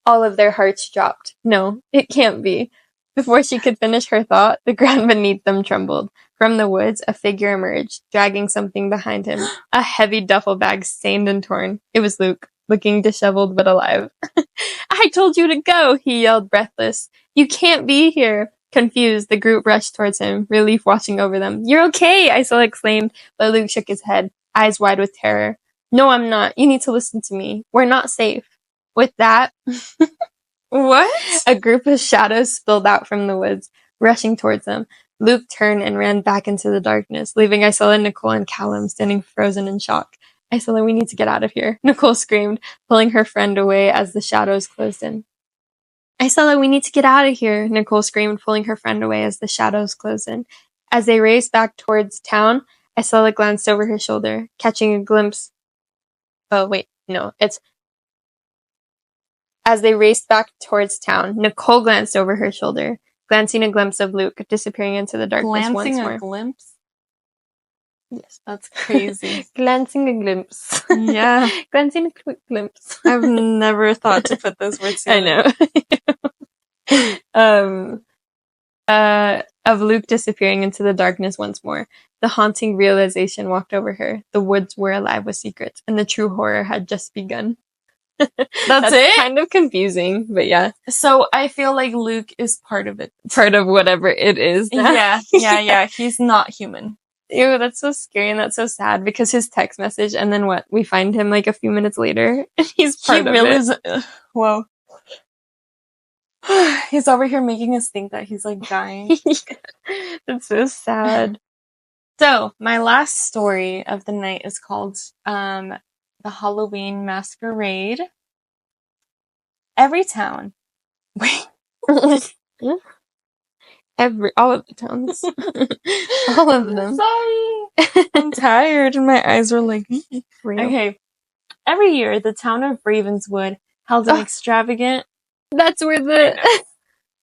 All of their hearts dropped. No, it can't be. Before she could finish her thought, the ground beneath them trembled. From the woods, a figure emerged, dragging something behind him. A heavy duffel bag stained and torn. It was Luke, looking disheveled but alive. I told you to go, he yelled, breathless. You can't be here. Confused, the group rushed towards him, relief washing over them. You're okay, Isel exclaimed, but Luke shook his head, eyes wide with terror. No, I'm not. You need to listen to me. We're not safe. With that, what? A group of shadows spilled out from the woods, rushing towards them. Luke turned and ran back into the darkness, leaving Isella, Nicole, and Callum standing frozen in shock. Isella, we need to get out of here, Nicole screamed, pulling her friend away as the shadows closed in. Isella, we need to get out of here, Nicole screamed, pulling her friend away as the shadows closed in. As they raced back towards town, Isella glanced over her shoulder, catching a glimpse. Oh, wait, no, it's... As they raced back towards town, Nicole glanced over her shoulder, glancing a glimpse of Luke, disappearing into the darkness once more. Glancing a glimpse? Yes. That's crazy. Glancing a glimpse. Yeah. Glancing a quick glimpse. I've never thought to put those words together. I know. Of Luke disappearing into the darkness once more. The haunting realization walked over her. The woods were alive with secrets, and the true horror had just begun. That's it? Kind of confusing, but yeah. So I feel like Luke is part of it. Part of whatever it is. Now. Yeah. He's not human. Ew, that's so scary and that's so sad because his text message and then what? We find him like a few minutes later and he's part of it. Whoa. He's over here making us think that he's like dying. That's so sad. So, my last story of the night is called The Halloween Masquerade. Every town. Wait. All of the towns. All of them. Sorry. I'm tired and my eyes are like... Okay. Every year, the town of Ravenswood held an extravagant... That's where the...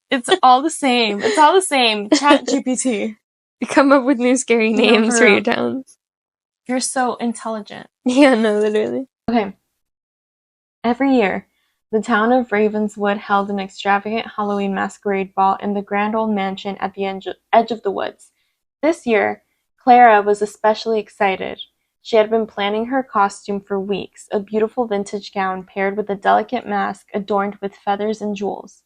It's all the same. It's all the same. Chat GPT. You come up with new scary names for your towns. You're so intelligent. Yeah, no, literally. Okay. Every year, the town of Ravenswood held an extravagant Halloween masquerade ball in the grand old mansion at the edge of the woods. This year, Clara was especially excited. She had been planning her costume for weeks, a beautiful vintage gown paired with a delicate mask adorned with feathers and jewels.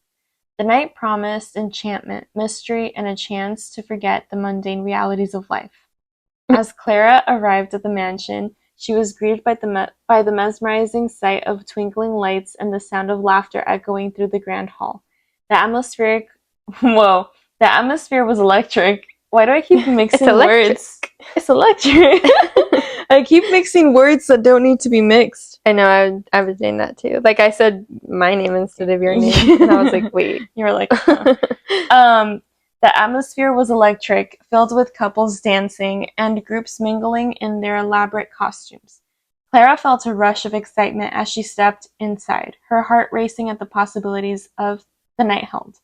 The night promised enchantment, mystery, and a chance to forget the mundane realities of life. As Clara arrived at the mansion, she was greeted by the mesmerizing sight of twinkling lights and the sound of laughter echoing through the grand hall. The atmosphere was electric. Why do I keep mixing words? It's electric. I keep mixing words that don't need to be mixed. I know, I was doing that too. Like, I said my name instead of your name, and I was like, wait. You were like, oh. The atmosphere was electric, filled with couples dancing and groups mingling in their elaborate costumes. Clara felt a rush of excitement as she stepped inside, her heart racing at the possibilities of the night held.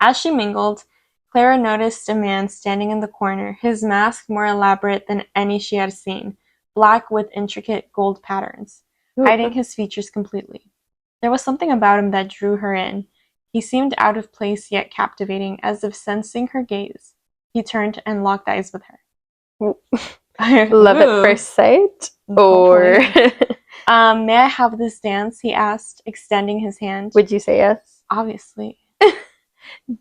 As she mingled, Clara noticed a man standing in the corner, his mask more elaborate than any she had seen, black with intricate gold patterns, hiding his features completely. There was something about him that drew her in. He seemed out of place yet captivating, as if sensing her gaze. He turned and locked eyes with her. Love at first sight? Or may I have this dance? He asked, extending his hand. Would you say yes? Obviously.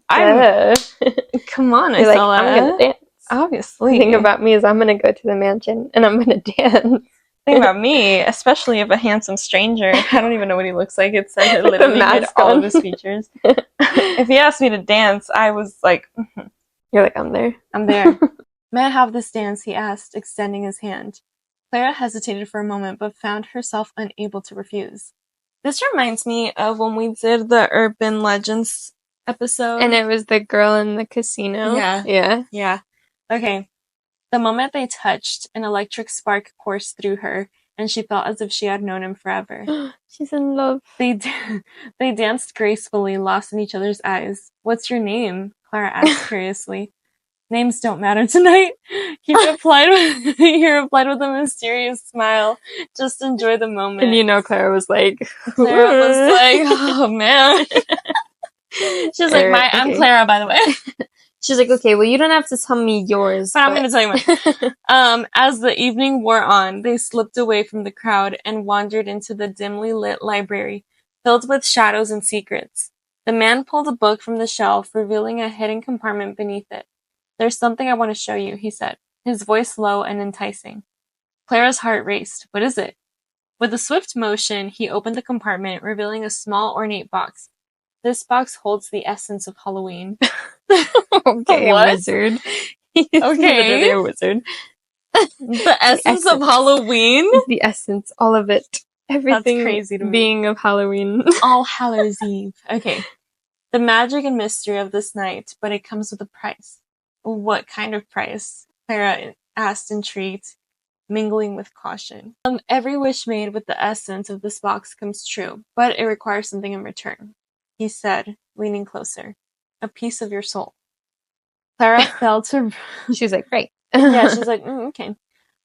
Come on, You're like, I'm gonna dance. Obviously. The thing about me is I'm gonna go to the mansion and I'm gonna dance. Thing about me, especially if a handsome stranger, I don't even know what he looks like. It said it literally hid all of his features. If he asked me to dance, I was like, You're like, I'm there. I'm there. May I have this dance? He asked, extending his hand. Clara hesitated for a moment, but found herself unable to refuse. This reminds me of when we did the Urban Legends episode. And it was the girl in the casino. Yeah. Okay. The moment they touched, an electric spark coursed through her, and she felt as if she had known him forever. She's in love. They danced gracefully, lost in each other's eyes. What's your name? Clara asked curiously. Names don't matter tonight. He replied with a mysterious smile. Just enjoy the moment. And you know Clara was like, oh man. She's like, I'm Clara, by the way. She's like, okay, well, you don't have to tell me yours. But I'm going to tell you mine. As the evening wore on, they slipped away from the crowd and wandered into the dimly lit library, filled with shadows and secrets. The man pulled a book from the shelf, revealing a hidden compartment beneath it. There's something I want to show you, he said, his voice low and enticing. Clara's heart raced. What is it? With a swift motion, he opened the compartment, revealing a small, ornate box. This box holds the essence of Halloween. Okay, what? A wizard. Okay. A wizard. The essence of Halloween? The essence, all of it. Everything. That's crazy to me. Being of Halloween. All Hallows Eve. Okay. The magic and mystery of this night, but it comes with a price. What kind of price? Clara asked, intrigued, mingling with caution. Every wish made with the essence of this box comes true, but it requires something in return, he said, leaning closer. A piece of your soul. Clara felt a... She's like, great. Yeah, she's like, okay.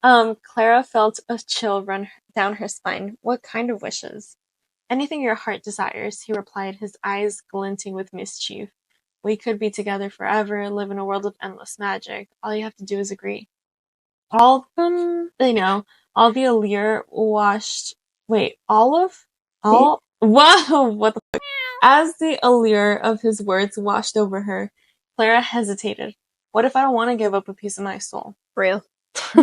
Clara felt a chill run down her spine. What kind of wishes? Anything your heart desires, he replied, his eyes glinting with mischief. We could be together forever, live in a world of endless magic. All you have to do is agree. All the allure washed... Wait, Wow, what the fuck? As the allure of his words washed over her, Clara hesitated. What if I don't want to give up a piece of my soul? Real.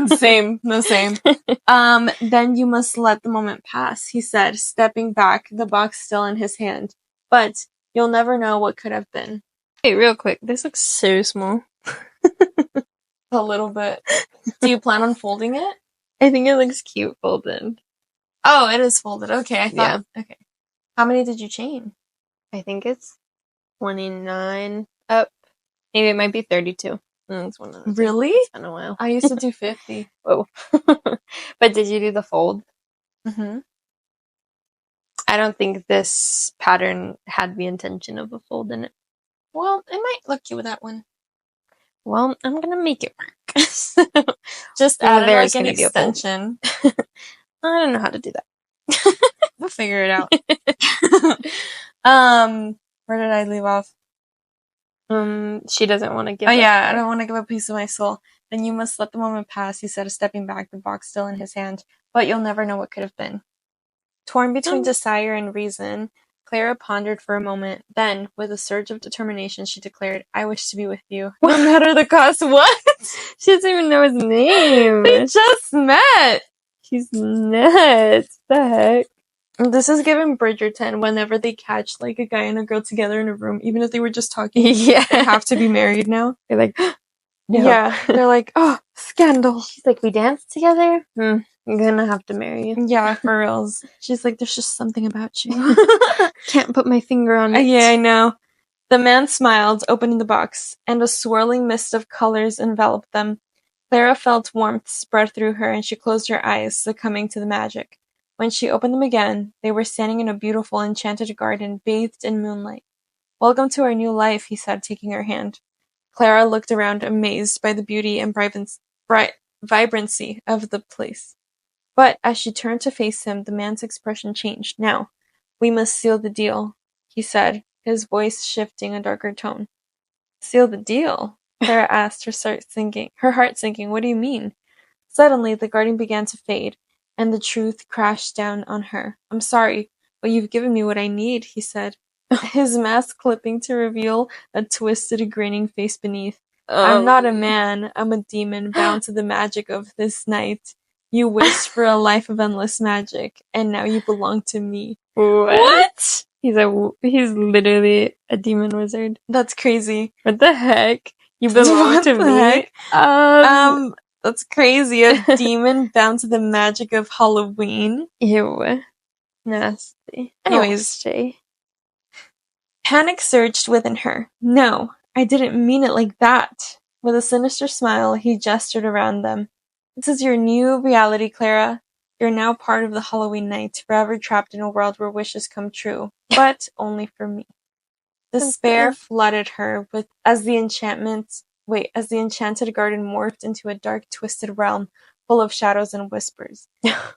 Same. Then you must let the moment pass, he said, stepping back, the box still in his hand. But you'll never know what could have been. Hey, real quick, this looks so small. A little bit. Do you plan on folding it? I think it looks cute folded. Oh, it is folded. Okay, I thought. Yeah. Okay. How many did you chain? I think it's 29 up. Maybe it might be 32. It's one of those. Really? It's been a while. I used to do 50. Whoa. But did you do the fold? Mm-hmm. I don't think this pattern had the intention of a fold in it. Well, it might look cute with that one. Well, I'm gonna make it work. So, just add like an extension. I don't know how to do that. We'll figure it out. Where did I leave off? She doesn't want to give I don't want to give a piece of my soul. Then you must let the moment pass, he said, stepping back, the box still in his hand. But you'll never know what could have been. Torn between desire and reason, Clara pondered for a moment. Then, with a surge of determination, she declared, I wish to be with you, no matter the cost. What? She doesn't even know his name. They just met! She's nuts. The heck? This is given Bridgerton whenever they catch, like, a guy and a girl together in a room, even if they were just talking. Yeah. They have to be married now. They're like, no. Yeah. They're like, oh, scandal. She's like, we danced together? I'm gonna have to marry you. Yeah, for reals. She's like, there's just something about you. Can't put my finger on it. Yeah, I know. The man smiled, opening the box, and a swirling mist of colors enveloped them. Clara felt warmth spread through her, and she closed her eyes, succumbing to the magic. When she opened them again, they were standing in a beautiful, enchanted garden, bathed in moonlight. Welcome to our new life, he said, taking her hand. Clara looked around, amazed by the beauty and vibrancy of the place. But as she turned to face him, the man's expression changed. Now, we must seal the deal, he said, his voice shifting a darker tone. Seal the deal? Clara asked, her heart sinking. What do you mean? Suddenly, the garden began to fade, and the truth crashed down on her. I'm sorry, but you've given me what I need, he said, his mask clipping to reveal a twisted, grinning face beneath. I'm not a man. I'm a demon bound to the magic of this night. You wished for a life of endless magic, and now you belong to me. What? He's literally a demon wizard. That's crazy. What the heck? You belong to me? That's crazy. A demon bound to the magic of Halloween. Ew. Nasty. Anyways, panic surged within her. No, I didn't mean it like that. With a sinister smile, he gestured around them. This is your new reality, Clara. You're now part of the Halloween night, forever trapped in a world where wishes come true. But only for me. Despair flooded her as the enchanted garden morphed into a dark, twisted realm full of shadows and whispers.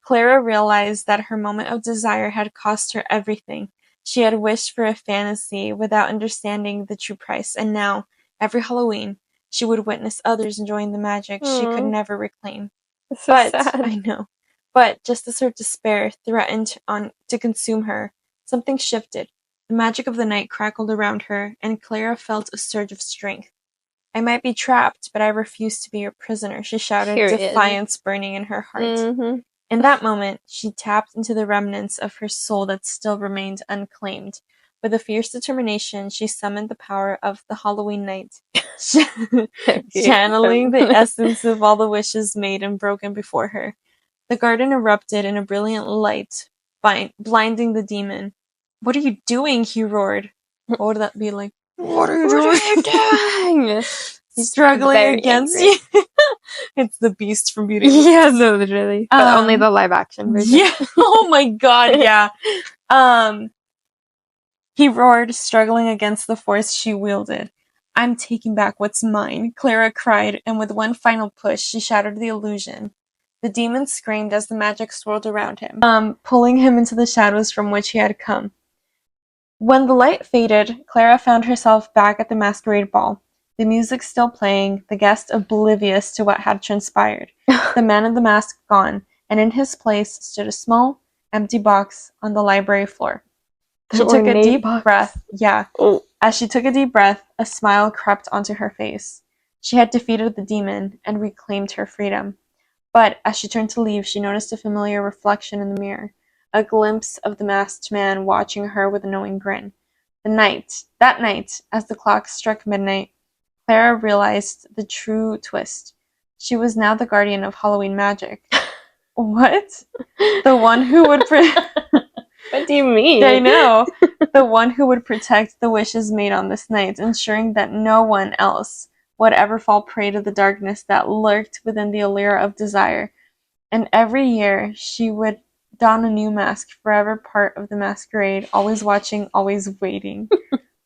Clara realized that her moment of desire had cost her everything. She had wished for a fantasy without understanding the true price, and now, every Halloween, she would witness others enjoying the magic she could never reclaim. So sad. I know. But just as her despair threatened to consume her, something shifted. The magic of the night crackled around her, and Clara felt a surge of strength. I might be trapped, but I refuse to be your prisoner, she shouted, defiance burning in her heart. Mm-hmm. In that moment, she tapped into the remnants of her soul that still remained unclaimed. With a fierce determination, she summoned the power of the Halloween night, channeling the essence of all the wishes made and broken before her. The garden erupted in a brilliant light, blinding the demon. What are you doing? He roared. What would that be like? What are you doing? Struggling against you. It's the beast from Beauty and the Beast. Yeah, no, literally. But only the live action version. Yeah. Oh my god, yeah. He roared, struggling against the force she wielded. I'm taking back what's mine, Clara cried, and with one final push, she shattered the illusion. The demon screamed as the magic swirled around him, pulling him into the shadows from which he had come. When the light faded, Clara found herself back at the masquerade ball. The music still playing, the guest oblivious to what had transpired. The man in the mask gone, and in his place stood a small, empty box on the library floor. She took a deep breath. Yeah. Oh. As she took a deep breath, a smile crept onto her face. She had defeated the demon and reclaimed her freedom. But as she turned to leave, she noticed a familiar reflection in the mirror, a glimpse of the masked man watching her with a knowing grin. That night, as the clock struck midnight, Clara realized the true twist. She was now the guardian of Halloween magic. What? The one who would... What do you mean? I know. The one who would protect the wishes made on this night, ensuring that no one else would ever fall prey to the darkness that lurked within the allure of desire. And every year, she would don a new mask, forever part of the masquerade, always watching, always waiting.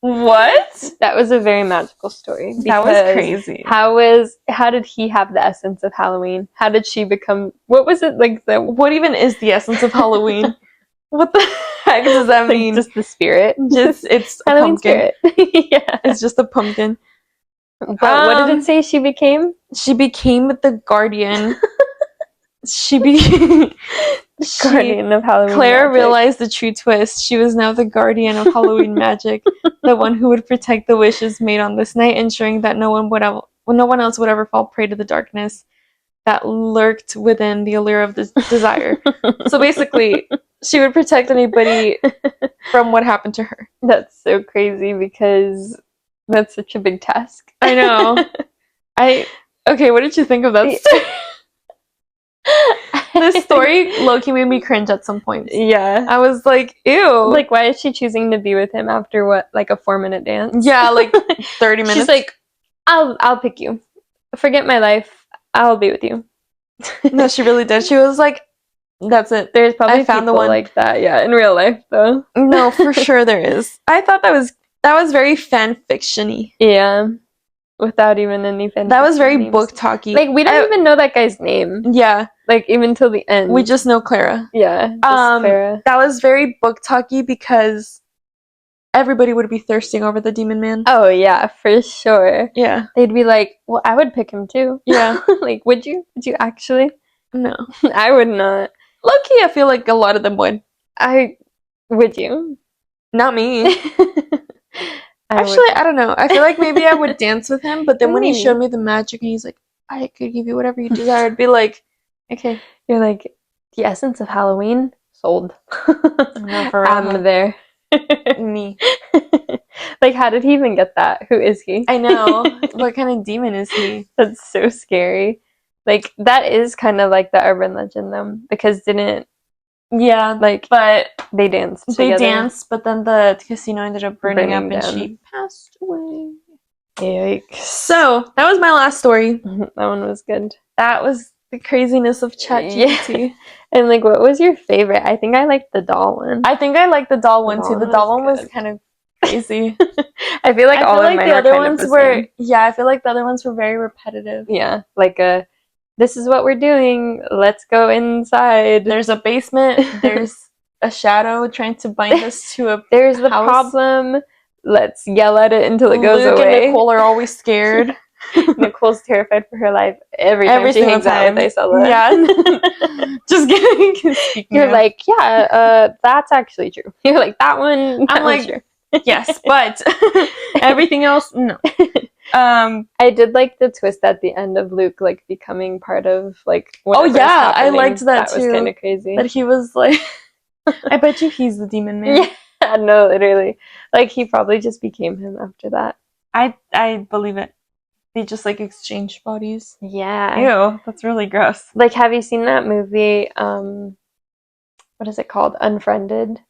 What? That was a very magical story. That was crazy. How did he have the essence of Halloween? How did she become... What was it like? What even is the essence of Halloween? What the heck does that mean? Just the spirit. It's Halloween pumpkin. Spirit. Yeah. It's just a pumpkin. What did it say she became? She became the guardian. She became Guardian of Halloween Clara magic. realized the true twist. She was now the guardian of Halloween magic, the one who would protect the wishes made on this night, ensuring that no one else would ever fall prey to the darkness that lurked within the allure of this desire. So basically, she would protect anybody from what happened to her. That's so crazy because that's such a big task. I know. Okay, what did you think of that story? This story low-key made me cringe at some points. Yeah. I was like, ew. Like, why is she choosing to be with him after what, like a 4-minute dance? Yeah, like 30 minutes. She's like, I'll pick you. Forget my life. I'll be with you. No, she really did. She was like, that's it. There's probably I found people the one like that, yeah, in real life though. No, for sure there is. I thought that was very fan fiction-y. Yeah. Without even any fan. That was very names. book talky. Like, we don't even know that guy's name. Yeah. Like, even till the end. We just know Clara. Yeah. Just Clara. That was very book talky because everybody would be thirsting over the demon man. Oh yeah, for sure. Yeah. They'd be like, well, I would pick him too. Yeah. Like, would you? Would you actually? No. I would not. Low-key, I feel like a lot of them would. Would you? Not me. I Actually, I don't know. I feel like maybe I would dance with him, but then when he Maybe. showed me the magic and he's like, I could give you whatever you desire, I'd be like, okay. You're like, the essence of Halloween sold. No, for real. I'm there. Me. Like, how did he even get that? Who is he? I know. What kind of demon is he? That's so scary. Like, that is kind of like the urban legend, though, because Yeah, like, but they danced they together. danced, but then the casino ended up burning up Burning and down. she passed away. Yikes. So, that was my last story. That one was good. That was the craziness of Chat GPT. Yeah. And, like, what was your favorite? I think I liked the doll one. I think I liked the doll one too. The one doll was one was good. kind of crazy. I feel like I all feel of like mine the were other kind of ones the were same. yeah, I feel like the other ones were very repetitive. Yeah, like this is what we're doing. Let's go inside. There's a basement, there's a shadow trying to bind us to a There's the house. problem. Let's yell at it until it goes Luke away. and Nicole are always scared. Nicole's terrified for her life every time she single hangs out with Isella. Yeah. Just kidding. Speaking You're of. like, yeah, that's actually true. You're like, that one. I'm like, sure. Yes, but everything else, no. I did like the twist at the end of Luke like becoming part of like. Oh yeah, I happening. liked that too. That was kind of crazy. That he was like, I bet you he's the demon man. Yeah, no, literally. Like he probably just became him after that. I believe it. They just like exchange bodies. Yeah. Ew, that's really gross. Like, have you seen that movie? What is it called? Unfriended.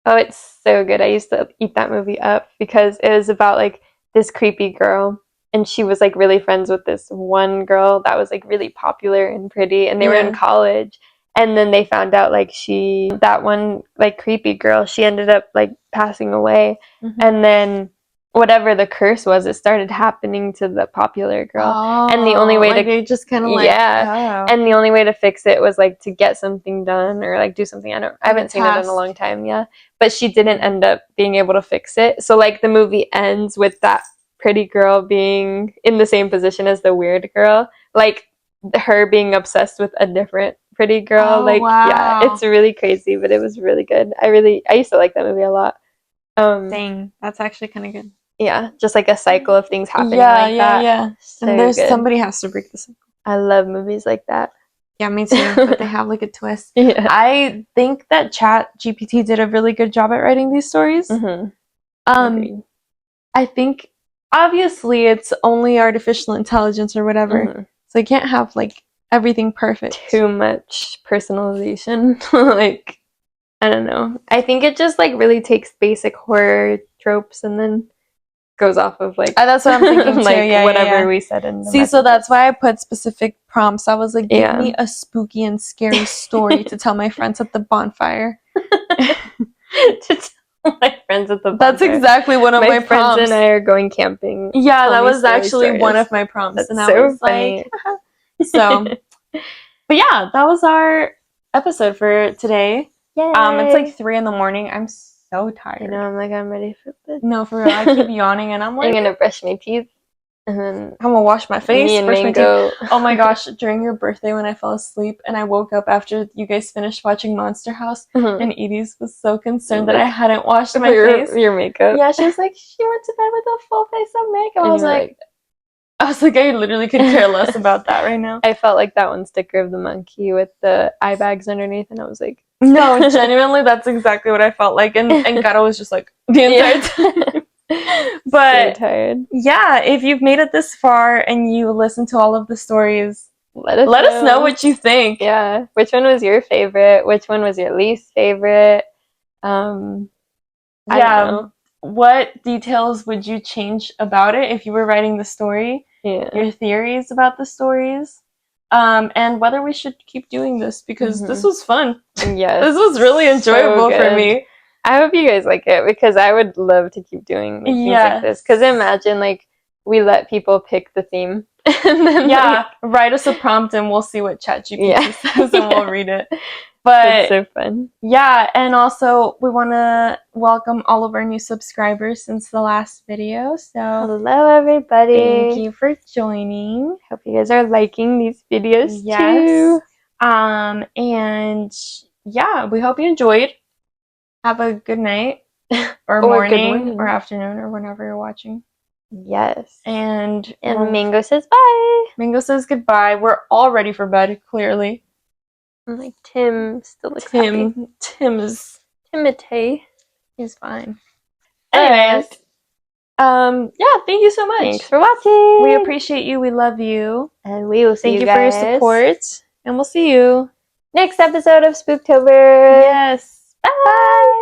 Oh, it's so good. I used to eat that movie up because it was about like this creepy girl, and she was like really friends with this one girl that was like really popular and pretty, and they were in college. And then they found out like that one like creepy girl, she ended up like passing away, and then whatever the curse was, it started happening to the popular girl. Oh, and the only way like to they just kind of like and the only way to fix it was like to get something done or like do something. I haven't seen it in a long time, but she didn't end up being able to fix it. So like the movie ends with that pretty girl being in the same position as the weird girl, like her being obsessed with a different pretty girl. Yeah, it's really crazy, but it was really good. I used to like that movie a lot. Dang, that's actually kind of good. Yeah, just like a cycle of things happening like that. Yeah. So and there's good. somebody has to break the cycle. I love movies like that. Yeah, me too. But they have like a twist. Yeah. I think that Chat GPT did a really good job at writing these stories. Agreed. I think obviously it's only artificial intelligence or whatever, so you can't have like everything perfect. Too much personalization. Like, I don't know. I think it just like really takes basic horror tropes and then goes off of like that's what I'm thinking too. Like whatever we said in the See, so that's why I put specific prompts. I was like, give me a spooky and scary story to tell my friends at the bonfire. To tell my friends at the bonfire. That's exactly one of my friends prompts. and I are going camping. Yeah, that was actually one of my prompts. That's and I so was funny. Like, so, but yeah, that was our episode for today. Yay. It's like 3 a.m. I'm so tired. I know, I'm like, I'm ready for bed. No, for real. I keep yawning and I'm like, I'm gonna brush my teeth. And then I'm gonna wash my face, me and brush my teeth. Mango. Oh my gosh, during your birthday when I fell asleep and I woke up after you guys finished watching Monster House, and Edie's was so concerned that I hadn't washed my face. Your makeup. Yeah, she was like, she went to bed with a full face of makeup. And I was like, I literally could care less about that right now. I felt like that one sticker of the monkey with the eye bags underneath, and I was like, no, genuinely, that's exactly what I felt like. And Gato was just like, the entire time. But so tired. Yeah, if you've made it this far and you listen to all of the stories, let us know what you think. Yeah. Which one was your favorite? Which one was your least favorite? I don't know. What details would you change about it if you were writing the story? Yeah. Your theories about the stories. And whether we should keep doing this, because this was fun. Yes. This was really enjoyable for me. I hope you guys like it, because I would love to keep doing things like this. Because imagine, like, we let people pick the theme. And then, write us a prompt and we'll see what Chat GPT says and we'll read it. that's But so fun. Yeah, and also we want to welcome all of our new subscribers since the last video. So hello, everybody. Thank you for joining. Hope you guys are liking these videos too. And yeah, we hope you enjoyed. Have a good night or morning or afternoon or whenever you're watching. Yes. And Mango says bye. Mango says goodbye. We're all ready for bed, clearly. And like Tim still looks happy. Timothy. He's fine. Anyways, thank you so much. Thanks for watching. We appreciate you. We love you. And we will see you guys. Thank you for your support. And we'll see you next episode of Spooktober. Yes. Bye.